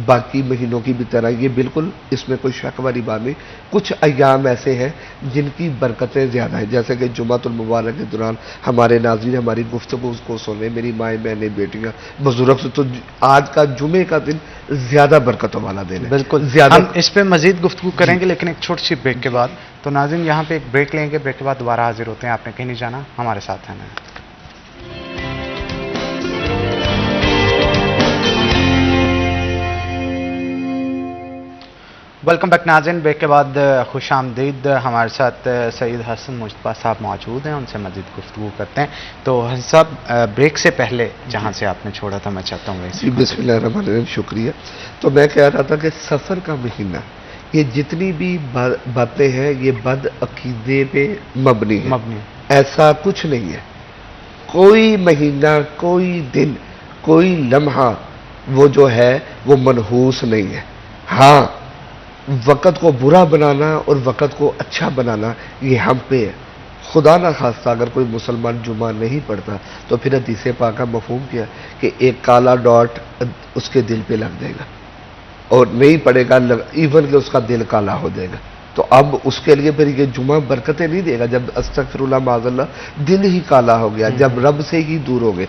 باقی مہینوں کی بھی طرح یہ بالکل اس میں کوئی شک والی بات نہیں. کچھ ایام ایسے ہیں جن کی برکتیں زیادہ ہیں, جیسے کہ جمعۃ المبارک کے دوران ہمارے ناظرین ہماری گفتگو کو سنیں, میری مائیں بہنیں بیٹیاں بزرگ سے, تو آج کا جمعے کا دن زیادہ برکتوں والا دن ہے. بالکل زیادہ ہم اس پہ مزید گفتگو کریں گے لیکن ایک چھوٹی سی بریک کے بعد. تو ناظرین یہاں پہ ایک بریک لیں گے, بریک کے بعد دوبارہ حاضر ہوتے ہیں. آپ نے کہیں نہیں جانا, ہمارے ساتھ رہنا ہے. ویلکم بیک ناظرین, بریک کے بعد خوش آمدید. ہمارے ساتھ سعید حسن مجتبیٰ صاحب موجود ہیں, ان سے مزید گفتگو کرتے ہیں. تو حسن صاحب, بریک سے پہلے جہاں سے آپ نے چھوڑا تھا میں چاہتا ہوں جی بسم اللہ الرحمن الرحیم, شکریہ. تو میں کہہ رہا تھا کہ سفر کا مہینہ, یہ جتنی بھی باتیں ہیں یہ بد عقیدے پہ مبنی ہے. ایسا کچھ نہیں ہے. کوئی مہینہ, کوئی دن, کوئی لمحہ وہ جو ہے وہ منحوس نہیں ہے. ہاں, وقت کو برا بنانا اور وقت کو اچھا بنانا یہ ہم پہ ہے. خدا نہ خواستہ اگر کوئی مسلمان جمعہ نہیں پڑھتا تو پھر حدیث پاک کا مفہوم کیا کہ ایک کالا ڈاٹ اس کے دل پہ لگ جائے گا اور نہیں پڑے گا, ایون کہ اس کا دل کالا ہو جائے گا. تو اب اس کے لیے پھر یہ جمعہ برکتیں نہیں دے گا جب استغفر اللہ معاذ اللہ دل ہی کالا ہو گیا, جب رب سے ہی دور ہو گئے.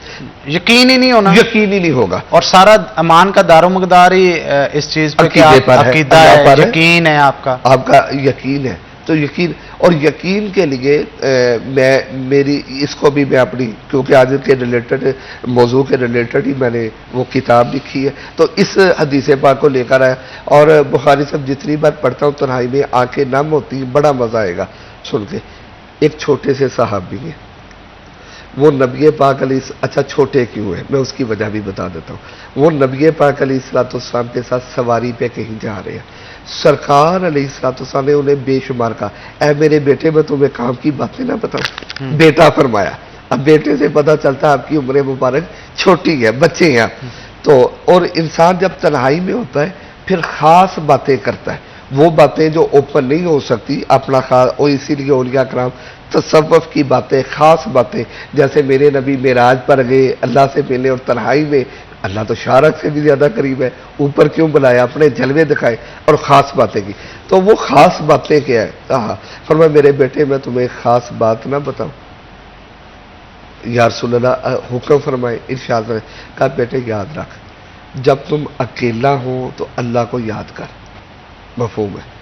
یقین ہی نہیں ہونا, یقین ہی نہیں ہوگا. اور سارا امان کا دار و مقدار ہی اس چیز پہ عقیدہ ہے, یقین ہے آپ کا, آپ کا یقین ہے. تو یقین, اور یقین کے لیے میری اس کو بھی میں اپنی, کیونکہ آج کے ریلیٹڈ موضوع کے ریلیٹڈ ہی میں نے وہ کتاب لکھی ہے, تو اس حدیث پاک کو لے کر آیا. اور بخاری صاحب جتنی بار پڑھتا ہوں تنہائی میں آنکھیں نم ہوتی, بڑا مزہ آئے گا سن کے. ایک چھوٹے سے صحابی ہیں, وہ نبی پاک علیہ, اچھا چھوٹے کیوں ہیں میں اس کی وجہ بھی بتا دیتا ہوں. وہ نبی پاک علیہ الصلوۃ والسلام کے ساتھ سواری پہ کہیں جا رہے ہیں. سرکار علیہ الصلوۃ والسلام نے انہیں بے شمار کہا, اے میرے بیٹے میں تمہیں کام کی باتیں نہ بتاؤں. بیٹا فرمایا. اب بیٹے سے پتہ چلتا ہے آپ کی عمر مبارک چھوٹی ہے, بچے ہیں. تو اور انسان جب تنہائی میں ہوتا ہے پھر خاص باتیں کرتا ہے, وہ باتیں جو اوپن نہیں ہو سکتی اپنا خاص, اور اسی لیے اولیاء کرام تصوف کی باتیں, خاص باتیں, جیسے میرے نبی معراج پر گئے اللہ سے ملے اور تنہائی میں, اللہ تو شارک سے بھی زیادہ قریب ہے, اوپر کیوں بلایا, اپنے جلوے دکھائے اور خاص باتیں کی. تو وہ خاص باتیں کیا ہے, کہا فرمایا میرے بیٹے میں تمہیں خاص بات نہ بتاؤں. یا رسول اللہ حکم فرمائے, ارشاد فرمائے. کہا بیٹے یاد رکھ, جب تم اکیلا ہو تو اللہ کو یاد کر, مفہوم ہے.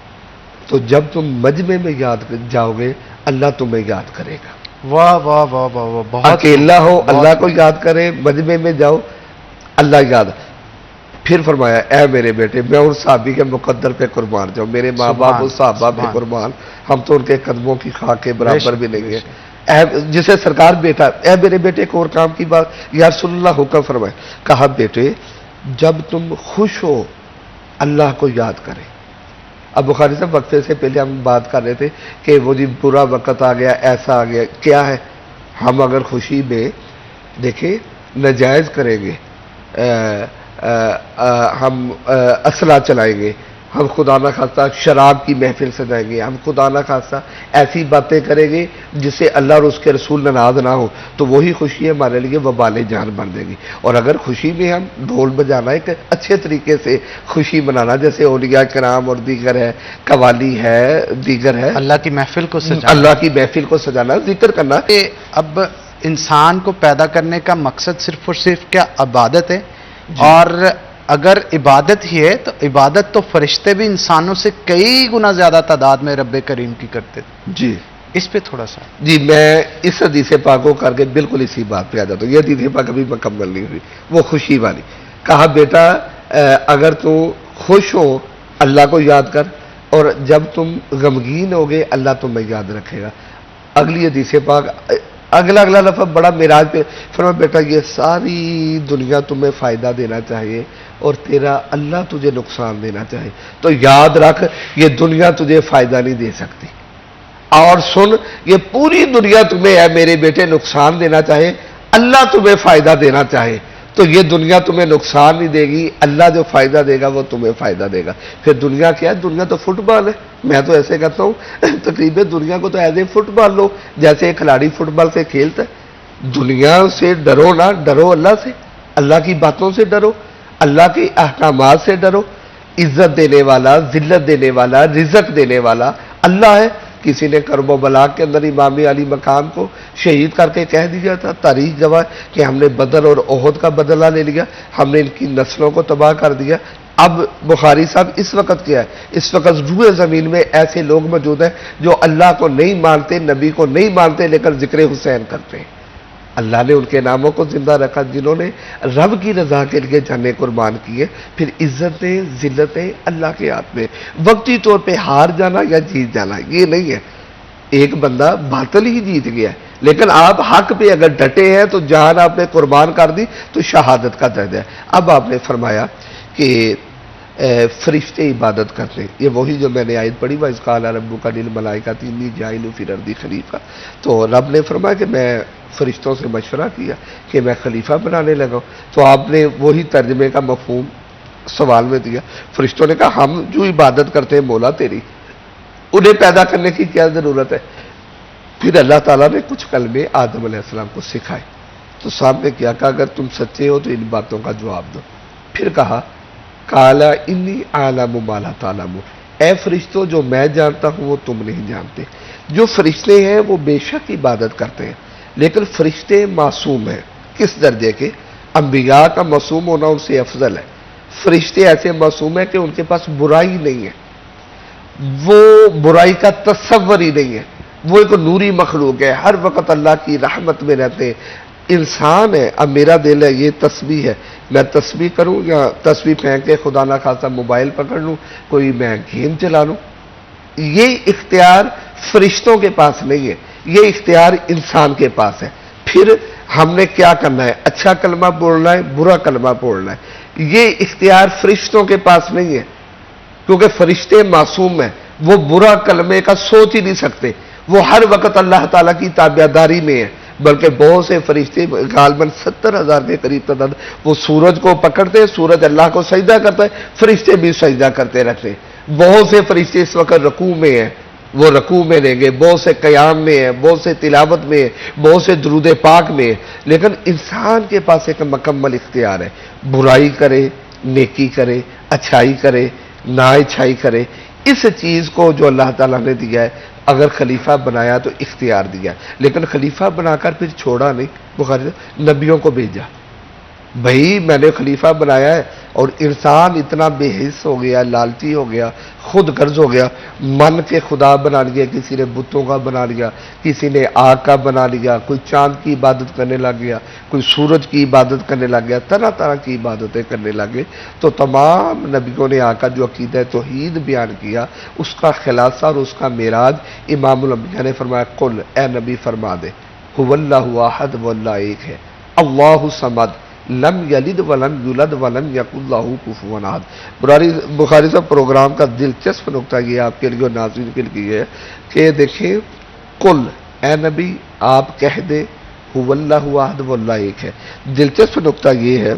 تو جب تم مجمع میں یاد جاؤ گے اللہ تمہیں یاد کرے گا. واہ واہ واہ واہ واہ, بہت اکیلا ہو اللہ کو یاد کرے, مجمع میں جاؤ اللہ یاد. پھر فرمایا اے میرے بیٹے میں ان صحابی کے مقدر پہ قربان جاؤں, میرے ماں باپ اس صحابہ پہ قربان, ہم تو ان کے قدموں کی خاک کے برابر بھی نہیں ہے. جسے سرکار بیٹا, اے میرے بیٹے کو اور کام کی بات, یا رسول اللہ حکم فرمائے. کہا بیٹے جب تم خوش ہو اللہ کو یاد کرے. اب بخاری صاحب وقفے سے پہلے ہم بات کر رہے تھے کہ وہ جی برا وقت آ گیا, ایسا آ گیا, کیا ہے, ہم اگر خوشی میں دیکھیں ناجائز کریں گے, ہم اسلحہ چلائیں گے, ہم خدا نہ خواستہ شراب کی محفل سجائیں گے, ہم خدا نہ خواستہ ایسی باتیں کریں گے جس سے اللہ اور اس کے رسول ناراض نہ ہو, تو وہی خوشی ہمارے لیے وبال جان بن دے گی. اور اگر خوشی میں ہم ڈھول بجانا ایک اچھے طریقے سے خوشی منانا, جیسے اولیاء کرام اور دیگر ہے, قوالی ہے, دیگر ہے, اللہ کی محفل کو سجانا, اللہ کی محفل کو سجانا, ذکر کرنا. اب انسان کو پیدا کرنے کا مقصد صرف اور صرف کیا عبادت ہے؟ اور اگر عبادت ہی ہے تو عبادت تو فرشتے بھی انسانوں سے کئی گنا زیادہ تعداد میں رب کریم کی کرتے تھے. جی اس پہ تھوڑا سا. جی میں اس حدیث پاک کو کر کے بالکل اسی بات پہ آ جاتا ہوں. یہ حدیث پاک ابھی مکمل نہیں ہوئی, وہ خوشی والی. کہا بیٹا اگر تو خوش ہو اللہ کو یاد کر, اور جب تم غمگین ہوگے اللہ تمہیں یاد رکھے گا. اگلی حدیث پاک اگلا لفظ بڑا معراج پہ فرمایا بیٹا یہ ساری دنیا تمہیں فائدہ دینا چاہیے اور تیرا اللہ تجھے نقصان دینا چاہے, تو یاد رکھ یہ دنیا تجھے فائدہ نہیں دے سکتی. اور سن, یہ پوری دنیا تمہیں ہے میرے بیٹے نقصان دینا چاہے, اللہ تمہیں فائدہ دینا چاہے, تو یہ دنیا تمہیں نقصان نہیں دے گی, اللہ جو فائدہ دے گا وہ تمہیں فائدہ دے گا. پھر دنیا کیا ہے, دنیا تو فٹ بال ہے. میں تو ایسے کرتا ہوں تقریباً دنیا کو تو ایز اے فٹ بال لو, جیسے ایک کھلاڑی فٹ بال سے کھیلتا ہے. دنیا سے ڈرو نہ, ڈرو اللہ سے, اللہ کی باتوں سے ڈرو. अल्लाह के अहकामात से डरो। इज्जत देने वाला, जिल्लत देने वाला, रिज़्क देने वाला अल्लाह है। किसी ने करबो बलाग के अंदर इमाम अली मकाम को शहीद करके कह दिया था, तारीख गवाह कि हमने बदर और ओहद का बदला ले लिया, हमने इनकी नस्लों को तबाह कर दिया। अब बुखारी साहब इस वक्त क्या है, इस वक्त रूए ज़मीन में ऐसे लोग मौजूद हैं जो अल्लाह को नहीं मानते, नबी को नहीं मानते, लेकिन जिक्र हुसैन करते हैं। अल्लाह ने उनके नामों को जिंदा रखा जिन्होंने रब की रजा के लिए जाने कुर्बान किए। फिर इज्जतें जिल्लतें अल्लाह के हाथ में। वक्ती तौर पे हार जाना या जीत जाना ये नहीं है। एक बंदा बातिल ही जीत गया है, लेकिन आप हक पे अगर डटे हैं तो जान आपने कुर्बान कर दी तो शहादत का दर्जा है। अब आपने फरमाया कि फरिश्ते इबादत करते हैं, ये वही जो मैंने आयत पढ़ी वह इसकाल रब्बु का लिल मलाइका इन्नी जाइलु फिल अर्दी खलीफा। तो रब ने फरमाया कि मैं फरिश्तों से मशवरा किया कि मैं खलीफा बनाने लगा। तो आपने वही तर्जमे का मफहूम सवाल में दिया। फरिश्तों ने कहा हम जो इबादत करते हैं मौला तेरी, उन्हें पैदा करने की क्या जरूरत है। फिर अल्लाह ताला ने कुछ कलमे आदम अलैहिस्सलाम को सिखाए। तो साहब ने क्या कहा, अगर तुम सच्चे हो तो इन बातों का जवाब दो। फिर कहा काला इन्नी आलमु माला तालमु, ए फरिश्तों जो मैं जानता हूं वो तुम नहीं जानते। जो फरिश्ते हैं वो बेशक इबादत करते हैं, लेकिन फरिश्ते मासूम हैं। किस दर्जे के? अंबिया का मासूम होना उनसे अफजल है। फरिश्ते ऐसे मासूम हैं कि उनके पास बुराई नहीं है, वो बुराई का तस्वर ही नहीं है, वो एक नूरी मखलूक है, हर वक्त अल्लाह की रहमत में रहते हैं। इंसान है, अब मेरा दिल है ये तस्बीह है, मैं तस्बीह करूं या तस्बीह फेंक के खुदा ना खासा मोबाइल पकड़ लूं, कोई मैं गेम चला लूं, ये इख्तियार फरिश्तों के पास नहीं है, ये इख्तियार इंसान के पास है। फिर हमने क्या करना है, अच्छा कलमा बोलना है, बुरा कलमा बोलना है, ये इख्तियार फरिश्तों के पास नहीं है, क्योंकि फरिश्ते मासूम हैं, वो बुरा कलमे का सोच ही नहीं सकते, वो हर वक्त अल्लाह ताला की ताबियादारी में है। बल्कि बहुत से फरिश्ते गालबन 70,000 के करीब तादाद, वो सूरज को पकड़ते हैं, सूरज अल्लाह को सजदा करता है, फरिश्ते भी सजदा करते रहते हैं। बहुत से फरिश्ते इस वक्त रकू में हैं, वो रकू में रहेंगे, बहुत से कयाम में है, बहुत से तिलावत में है, बहुत से दुरूद पाक में है। लेकिन इंसान के पास एक मुकम्मल इख्तियार है, बुराई करे, नेकी करे, अच्छाई करे, ना अच्छाई करे। इस चीज को जो अल्लाह ताला ने दिया है, अगर खलीफा बनाया तो इख्तियार दिया, लेकिन खलीफा बनाकर फिर छोड़ा नहीं। बुखारी नबियों को भेजा, भाई मैंने खलीफा बनाया है, और इंसान इतना बेहिस हो गया, लालची हो गया, खुद गर्ज हो गया, मन के खुदा बना लिया, किसी ने बुतों का बना लिया, किसी ने आग का बना लिया, कोई चांद की इबादत करने लग गया, कोई सूरज की इबादत करने लग गया, तरह तरह की इबादतें करने लगे। तो तमाम नबियों ने आका जो अकीदा तौहीद बयान किया, उसका खिलासा और उसका मेराज इमामुल अंबिया ने फरमाया, कुल ए नबी फरमा दे, हुवल्लाहु अहद वल्लाह एक है, अल्लाहु समद लम यलिद वलम युलद वलम यकुल लहू कुफुवन अहद। बुखारी साहब प्रोग्राम का दिलचस्प नुकता ये आपके लिए और नाज़रीन के लिए है कि देखिए, कुल ए नबी आप कह दे, हुवल्लाहु अहद वल्लाह एक है। दिलचस्प नुकता ये है,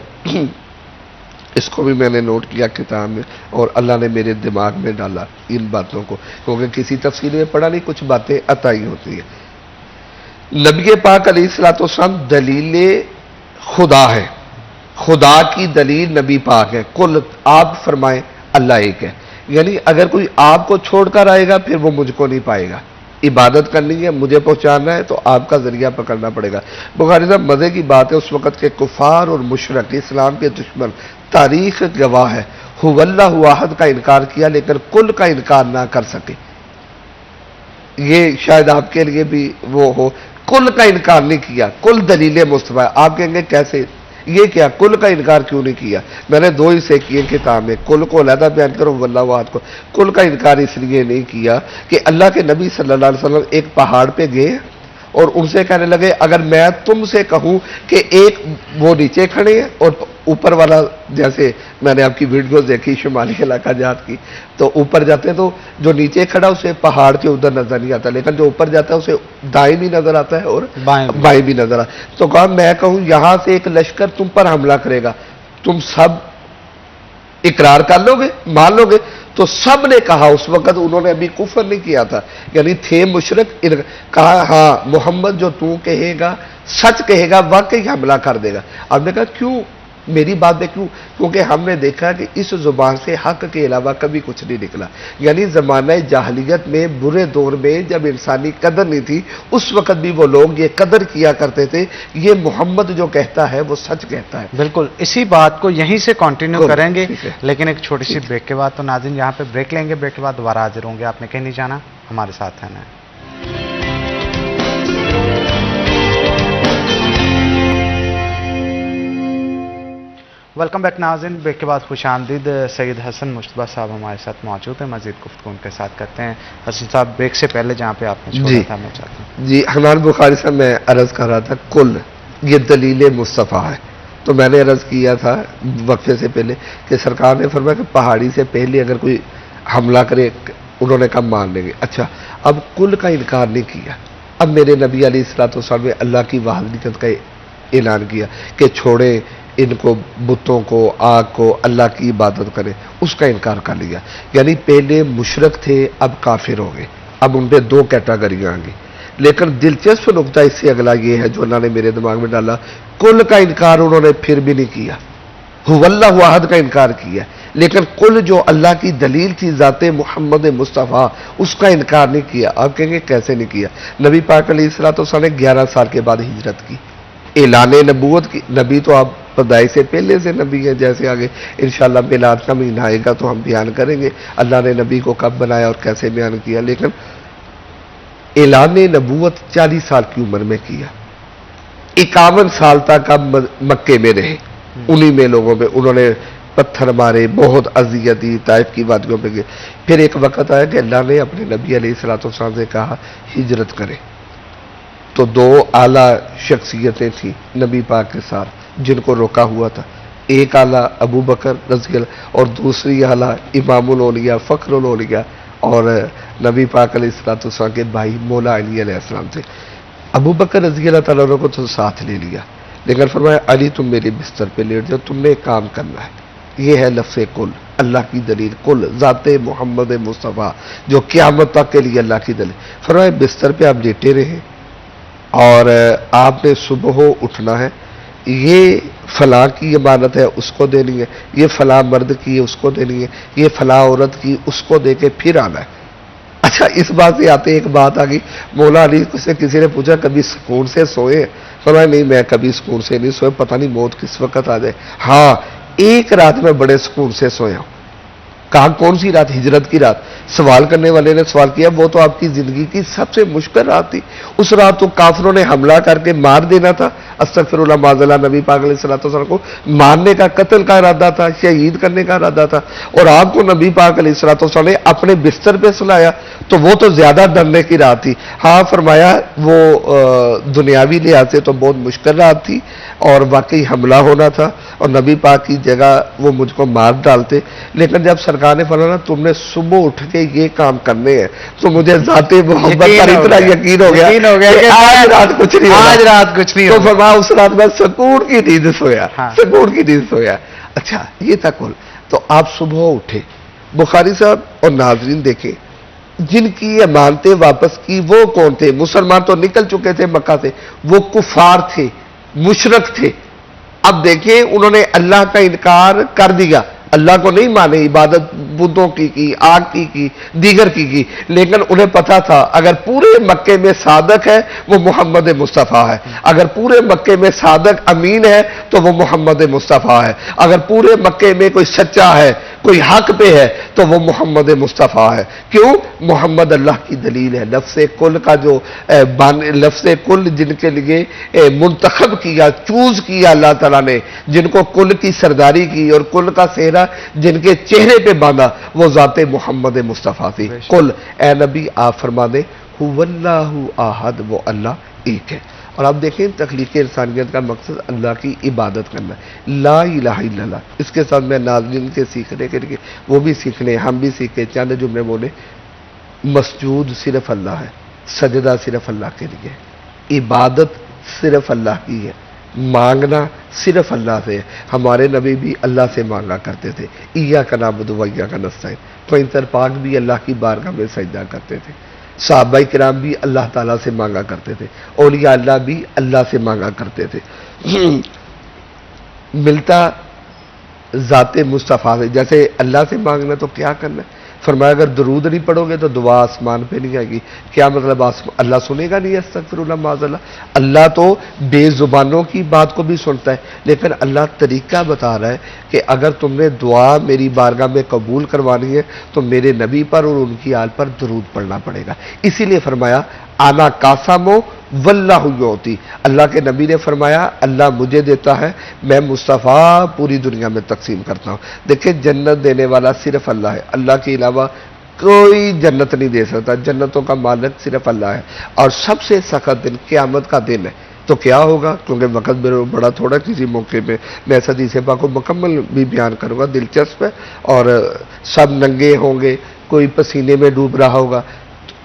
इसको भी मैंने नोट किया किताब में, और अल्लाह ने मेरे दिमाग में डाला इन बातों को, क्योंकि किसी तफसील में पढ़ा नहीं, कुछ बातें अताई होती है। नबी पाक अलैहिस्सलाम दलील खुदा है, खुदा की दलील नबी पाक है। कुल आप फरमाएं अल्लाह एक है, यानी अगर कोई आपको छोड़कर आएगा फिर वो मुझको नहीं पाएगा। इबादत करनी है, मुझे पहुंचाना है, तो आपका जरिया पकड़ना पड़ेगा। बुखारी साहब मजे की बात है, उस वक्त के कुफार और मुशरक, इस्लाम के दुश्मन, तारीख गवाह है, हुवल्लाहु अहद का इनकार किया, लेकिन कुल का इनकार ना कर सके। ये शायद आपके लिए भी वो हो, कुल का इनकार नहीं किया, कुल दलील मुस्तफा। आप कहेंगे कैसे, ये क्या, कुल का इनकार क्यों नहीं किया? मैंने दो हिस्से किए किताब में, कुल को अलहदा बयान करो, वल्लाहु अहद को। कुल का इनकार इसलिए नहीं किया कि अल्लाह के नबी सल्लल्लाहु अलैहि वसल्लम एक पहाड़ पे गए और उनसे कहने लगे, अगर मैं तुमसे कहूं कि एक वो नीचे खड़े हैं और ऊपर वाला, जैसे मैंने आपकी वीडियो देखी शुमाली इलाका जात की, तो ऊपर जाते हैं तो जो नीचे खड़ा उसे पहाड़ के उधर नजर नहीं आता, लेकिन जो ऊपर जाता है उसे दाएं भी नजर आता है और बाएं भी नजर आता है। तो कहा मैं कहूं यहां से एक लश्कर तुम पर हमला करेगा, तुम सब इकरार कर लोगे, मान लोगे? तो सब ने कहा, उस वक्त उन्होंने अभी कुफर नहीं किया था, यानी थे मुशरिक, कहा हाँ मोहम्मद जो तू कहेगा सच कहेगा, वाकई हमला कर देगा। आपने कहा क्यों? میری بات میں کیوں؟ کیونکہ ہم نے دیکھا کہ اس زبان سے حق کے علاوہ کبھی کچھ نہیں نکلا. یعنی زمانہ جاہلیت میں، برے دور میں، جب انسانی قدر نہیں تھی، اس وقت بھی وہ لوگ یہ قدر کیا کرتے تھے. یہ محمد جو کہتا ہے وہ سچ کہتا ہے. بالکل اسی بات کو یہیں سے کنٹینیو کریں گے، ٹھیک ہے. لیکن ایک چھوٹی سی بریک کے بعد. تو ناظرین یہاں پہ بریک لیں گے، بریک کے بعد دوبارہ حاضر ہوں گے. آپ نے کہیں نہیں جانا، ہمارے ساتھ رہنا ہے. ویلکم بیک ناظرین. بریک کے بعد خوش آمدید. سید حسن مشتبہ صاحب ہمارے ساتھ موجود ہیں، مزید گفتگو ان کے ساتھ کرتے ہیں. حسن صاحب بریک سے پہلے جہاں پہ آپ نے چھوڑا تھا میں چاہتا ہوں. جی حنان بخاری صاحب، میں عرض کر رہا تھا کل یہ دلیل مصطفیٰ ہے. تو میں نے عرض کیا تھا وقفے سے پہلے کہ سرکار نے فرمایا کہ پہاڑی سے پہلے اگر کوئی حملہ کرے، انہوں نے کہا مان لیں گے. اچھا، اب کل کا انکار نہیں کیا. اب میرے نبی علیہ الصلوۃ والسلام نے اللہ کی وحدانیت کا اعلان کیا کہ چھوڑیں ان کو، بتوں کو، آگ کو، اللہ کی عبادت کریں. اس کا انکار کر لیا. یعنی پہلے مشرک تھے، اب کافر ہو گئے. اب ان پہ دو کیٹاگریاں آ گئی. لیکن دلچسپ نقطہ اس سے اگلا یہ ہے جو انہوں نے میرے دماغ میں ڈالا، کل کا انکار انہوں نے پھر بھی نہیں کیا. هو اللہ احد کا انکار کیا، لیکن کل جو اللہ کی دلیل تھی ذات محمد مصطفیٰ، اس کا انکار نہیں کیا. آپ کہیں گے کیسے نہیں کیا؟ نبی پاک علیہ الصلوۃ والسلام نے 11 سال کے بعد ہجرت کی، اعلان نبوت کی. نبی تو آپ پیدائش سے پہلے سے نبی ہیں. جیسے آگے انشاءاللہ میلاد کا مہینہ آئے گا تو ہم بیان کریں گے اللہ نے نبی کو کب بنایا اور کیسے بیان کیا. لیکن اعلان نبوت 40 سال کی عمر میں کیا. 51 سال تک اب مکے میں رہے. انہی میں لوگوں میں انہوں نے پتھر مارے، بہت اذیت دی، طائف کی وادیوں پہ گئے. پھر ایک وقت آیا کہ اللہ نے اپنے نبی علیہ الصلوۃ والسلام سے کہا ہجرت کرے. تو دو اعلیٰ شخصیتیں تھیں نبی پاک کے ساتھ جن کو روکا ہوا تھا. ایک اعلیٰ ابو بکر رضی اللہ اور دوسری اعلیٰ امام الاولیاء فخر الاولیاء اور نبی پاک علیہ الصلوۃ والسلام کے بھائی مولا علی علیہ السلام تھے. ابو بکر رضی اللہ تعالیٰ عنہ کو تو ساتھ لے لیا، لیکن فرمایا علی تم میرے بستر پہ لیٹ جاؤ، تم نے ایک کام کرنا ہے. یہ ہے لفظ کل، اللہ کی دلیل کل، ذات محمد مصطفیٰ جو قیامت تک کے لیے اللہ کی دلیل. فرمایا بستر پہ آپ لیٹے رہے اور آپ نے صبح اٹھنا ہے. یہ فلاں کی امانت ہے اس کو دینی ہے، یہ فلاں مرد کی ہے اس کو دینی ہے، یہ فلاں عورت کی اس کو دے کے پھر آنا ہے. اچھا، اس بات سے آتے ایک بات آ گئی. مولا علی سے کسی نے پوچھا کبھی سکون سے سوئے؟ فرمایا نہیں میں کبھی سکون سے نہیں سوئے، پتہ نہیں موت کس وقت آ جائے. ہاں ایک رات میں بڑے سکون سے سویا ہوں. کہا کون سی رات؟ ہجرت کی رات. سوال کرنے والے نے سوال کیا وہ تو آپ کی زندگی کی سب سے مشکل رات تھی. اس رات تو کافروں نے حملہ کر کے مار دینا تھا. استغفر اللہ معاذ اللہ، نبی پاک علیہ الصلوۃ والسلام کو مارنے کا، قتل کا ارادہ تھا، شہید کرنے کا ارادہ تھا، اور آپ کو نبی پاک علیہ الصلوۃ والسلام نے اپنے بستر پہ سلایا. تو وہ تو زیادہ ڈرنے کی رات تھی. ہاں فرمایا وہ دنیاوی لحاظ سے تو بہت مشکل رات تھی اور واقعی حملہ ہونا تھا اور نبی پاک کی جگہ وہ مجھ کو مار ڈالتے. لیکن جب سرکار نے فرمایا تم نے صبح اٹھ کے یہ کام کرنے ہیں تو مجھے ذات محمد پر اتنا یقین ہو گیا کہ آج رات کچھ نہیں ہوگا. آج رات کچھ نہیں تو ہوگا. فرمایا اس رات میں سکون کی نیند سویا، سکون کی نیند سویا. اچھا یہ تھا کل. تو آپ صبح اٹھے. بخاری صاحب اور ناظرین دیکھیں جن کی امانتیں واپس کی وہ کون تھے؟ مسلمان تو نکل چکے تھے مکہ سے، وہ کفار تھے، مشرک تھے. اب دیکھیں انہوں نے اللہ کا انکار کر دیا، اللہ کو نہیں مانے، عبادت بتوں کی، آگ کی، دیگر کی. لیکن انہیں پتا تھا اگر پورے مکے میں صادق ہے وہ محمد مصطفیٰ ہے، اگر پورے مکے میں صادق امین ہے تو وہ محمد مصطفیٰ ہے، اگر پورے مکے میں کوئی سچا ہے، کوئی حق پہ ہے تو وہ محمد مصطفیٰ ہے. کیوں؟ محمد اللہ کی دلیل ہے. لفظ کل کا جو لفظ کل جن کے لیے منتخب کیا، چوز کیا اللہ تعالیٰ نے، جن کو کل کی سرداری کی اور کل کا صحرا جن کے چہرے پہ باندھا، وہ ذات محمد مصطفیٰ تھی. کل اے نبی آپ فرما دیں هو اللہ احد، وہ اللہ ایک ہے. اور آپ دیکھیں تخلیق انسانیت کا مقصد اللہ کی عبادت کرنا ہے، لا الہ الا اللہ. اس کے ساتھ میں ناظرین کے سیکھنے کے لیے وہ بھی سیکھنے، ہم بھی سیکھے. چند جملے بولے. مسجود صرف اللہ ہے، سجدہ صرف اللہ کے لیے، عبادت صرف اللہ کی ہے، مانگنا صرف اللہ سے ہے. ہمارے نبی بھی اللہ سے مانگا کرتے تھے، ایاک نعبد و ایاک نستعین. کوثر پاک بھی اللہ کی بارگاہ میں سجدہ کرتے تھے. صحابہ کرام بھی اللہ تعالیٰ سے مانگا کرتے تھے، اولیاء اللہ بھی اللہ سے مانگا کرتے تھے. ملتا ذات مصطفیٰ سے. جیسے اللہ سے مانگنا تو کیا کرنا ہے؟ فرمایا اگر درود نہیں پڑھو گے تو دعا آسمان پہ نہیں آئے گی. کیا مطلب اللہ سنے گا نہیں؟ استغفر اللہ معاذ اللہ. اللہ تو بے زبانوں کی بات کو بھی سنتا ہے، لیکن اللہ طریقہ بتا رہا ہے کہ اگر تم نے دعا میری بارگاہ میں قبول کروانی ہے تو میرے نبی پر اور ان کی آل پر درود پڑھنا پڑے گا. اسی لیے فرمایا آنا قاسمو واللہ یعطی. اللہ کے نبی نے فرمایا اللہ مجھے دیتا ہے، میں مصطفیٰ پوری دنیا میں تقسیم کرتا ہوں. دیکھیں جنت دینے والا صرف اللہ ہے، اللہ کے علاوہ کوئی جنت نہیں دے سکتا. جنتوں کا مالک صرف اللہ ہے. اور سب سے سخت دن قیامت کا دن ہے. تو کیا ہوگا؟ کیونکہ وقت میرے بڑا تھوڑا، کسی موقع میں میں اس حدیث پاک کو مکمل بھی بیان کروں گا، دلچسپ ہے. اور سب ننگے ہوں گے، کوئی پسینے میں ڈوب رہا ہوگا.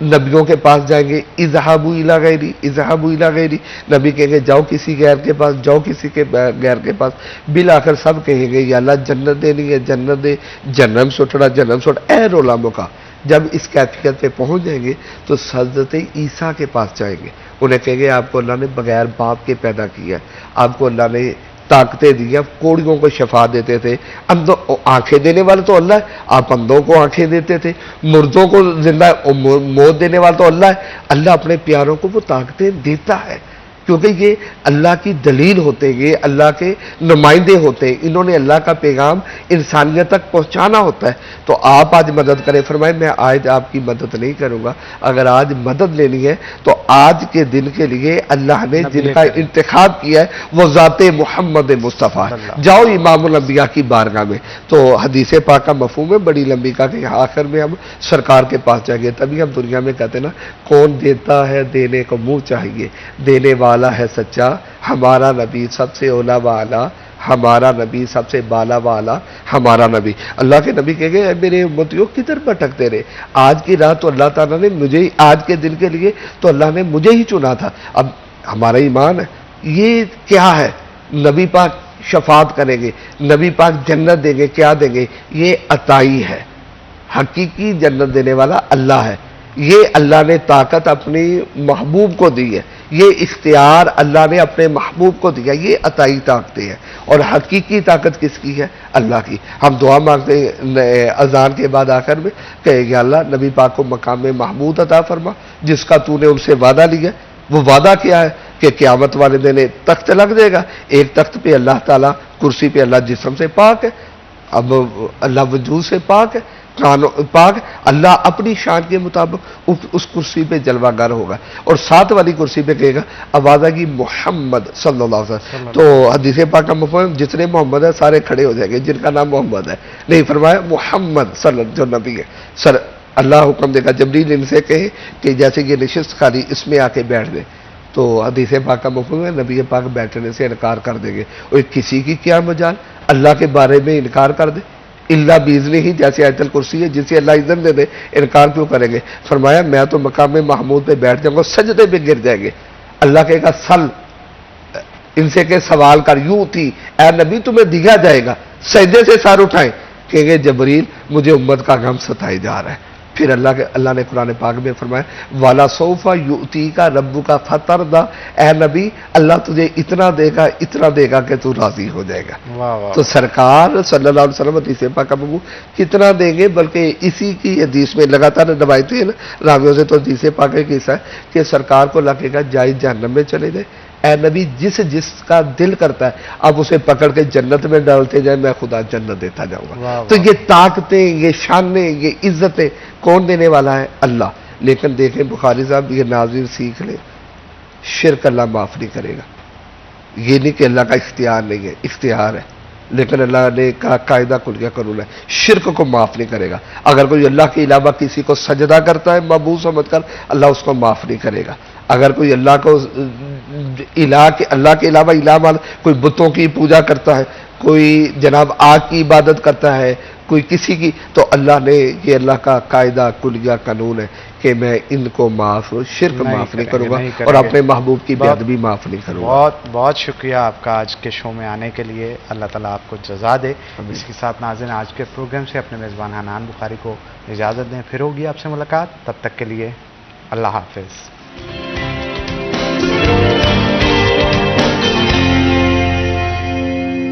نبیوں کے پاس جائیں گے، اذهبوا الی غیری، اذهبوا الی غیری. نبی کہیں گے جاؤ کسی غیر کے پاس، جاؤ کسی کے غیر کے پاس. بالآخر سب کہیں گے یا اللہ جنت دینی ہے جنت دے، جنم سٹڑا جنم سٹ. اے رولا کا جب اس کیفیت پہ پہنچ جائیں گے تو حضرت عیسیٰ کے پاس جائیں گے. انہیں کہیں گے آپ کو اللہ نے بغیر باپ کے پیدا کیا ہے، آپ کو اللہ نے طاقتیں دی ہیں، کوڑیوں کو شفا دیتے تھے، آنکھیں دینے والے تو اللہ ہے، آپ اندھوں کو آنکھیں دیتے تھے، مردوں کو زندہ موت دینے والا تو اللہ ہے. اللہ اپنے پیاروں کو وہ طاقتیں دیتا ہے کیونکہ یہ اللہ کی دلیل ہوتے ہیں، یہ اللہ کے نمائندے ہوتے ہیں. انہوں نے اللہ کا پیغام انسانیت تک پہنچانا ہوتا ہے. تو آپ آج مدد کریں. فرمائے میں آج آپ کی مدد نہیں کروں گا. اگر آج مدد لینی ہے تو آج کے دن کے لیے اللہ نے جن کا انتخاب کیا ہے وہ ذات محمد مصطفیٰ. جاؤ امام الانبیاء کی بارگاہ میں. تو حدیث پاک کا مفہوم ہے بڑی لمبی کا کہ آخر میں ہم سرکار کے پاس جائیں گے. تبھی ہم دنیا میں کہتے ہیں نا کون دیتا ہے دینے کو منہ چاہیے، دینے والا ہے سچا، ہمارا نبی سب سے اولا والا، ہمارا نبی سب سے بالا والا، ہمارا نبی. اللہ کے نبی کہیں گے میرے امتیوں کدھر بھٹکتے رہے؟ آج کی رات تو اللہ تعالیٰ نے مجھے، آج کے دن کے لیے تو اللہ نے مجھے ہی چنا تھا. اب ہمارا ایمان ہے یہ کیا ہے؟ نبی پاک شفاعت کریں گے، نبی پاک جنت دیں گے. کیا دیں گے؟ یہ عطائی ہے. حقیقی جنت دینے والا اللہ ہے. یہ اللہ نے طاقت اپنی محبوب کو دی ہے، یہ اختیار اللہ نے اپنے محبوب کو دیا. یہ عطائی طاقتیں ہیں. اور حقیقی طاقت کس کی ہے؟ اللہ کی. ہم دعا مانگتے ہیں اذان کے بعد آخر میں کہ یا اللہ نبی پاک کو مقام محمود عطا فرما جس کا تو نے ان سے وعدہ لیا. وہ وعدہ کیا ہے؟ کہ قیامت والے دن تخت لگ دے گا. ایک تخت پہ اللہ تعالیٰ، کرسی پہ اللہ جسم سے پاک ہے، اب اللہ وجود سے پاک ہے، پاک. اللہ اپنی شان کے مطابق اس کرسی پہ جلوہ گر ہوگا. اور ساتھ والی کرسی پہ کہے گا آواز آئے گی محمد صلی اللہ علیہ وسلم. تو حدیث پاک کا مفہوم جتنے محمد ہے سارے کھڑے ہو جائیں گے جن کا نام محمد ہے. نہیں فرمایا محمد صلی اللہ جو نبی ہے. سر اللہ حکم دے گا جبریل ان سے کہے کہ جیسے یہ نشست خالی اس میں آ کے بیٹھ دے. تو حدیث پاک کا مفہوم ہے نبی پاک بیٹھنے سے انکار کر دیں گے. اور کسی کی کیا مجال اللہ کے بارے میں انکار کر دے؟ اللہ بیزنی ہی جیسے آیت الکرسی ہے جسے اللہ اذن دے دے انکار کیوں کریں گے؟ فرمایا میں تو مقام محمود پہ بیٹھ جاؤں گا، سجدے پہ گر جائیں گے. اللہ کہے گا سل، ان سے کہ سوال کر. یوں تھی اے نبی تمہیں دیا جائے گا. سجدے سے سر اٹھائیں، کہیں گے جبریل مجھے امت کا غم ستائی جا رہا ہے. پھر اللہ نے قرآن پاک میں فرمایا والا سوفا یؤتی کا ربو کا فتر دا. اے نبی اللہ تجھے اتنا دے گا کہ تو راضی ہو جائے گا. تو سرکار صلی اللہ علیہ وسلم حدیث پاک کا مفہوم کتنا دیں گے؟ بلکہ اسی کی حدیث میں لگاتار روایتیں ہیں راویوں سے. تو حدیث پاک کا قصہ ہے کہ سرکار کو لگے گا جائز جہنم میں چلے جائے. اے نبی جس کا دل کرتا ہے اب اسے پکڑ کے جنت میں ڈالتے جائیں، میں خدا جنت دیتا جاؤں گا. تو یہ طاقتیں، یہ شانیں، یہ عزتیں کون دینے والا ہے؟ اللہ. لیکن دیکھیں بخاری صاحب یہ ناظرین سیکھ لیں، شرک اللہ معاف نہیں کرے گا. یہ نہیں کہ اللہ کا اختیار نہیں ہے، اختیار ہے، لیکن اللہ نے کہا قاعدہ کلیہ قانون ہے شرک کو معاف نہیں کرے گا. اگر کوئی اللہ کے علاوہ کسی کو سجدہ کرتا ہے معبود سمجھ کر اللہ اس کو معاف نہیں کرے گا. اگر کوئی اللہ کے علاوہ الہ مان کوئی بتوں کی پوجا کرتا ہے، کوئی جناب آگ کی عبادت کرتا ہے، کوئی کسی کی، تو اللہ نے یہ اللہ کا قاعدہ کلیہ قانون ہے کہ میں ان کو شرک معاف نہیں کروں گا اور اپنے محبوب کی بے ادبی معاف نہیں کروں گا. بہت شکریہ آپ کا آج کے شو میں آنے کے لیے. اللہ تعالیٰ آپ کو جزا دے. اس کے ساتھ ناظرین آج کے پروگرام سے اپنے میزبان حنان بخاری کو اجازت دیں. پھر ہوگی آپ سے ملاقات. تب تک کے لیے اللہ حافظ.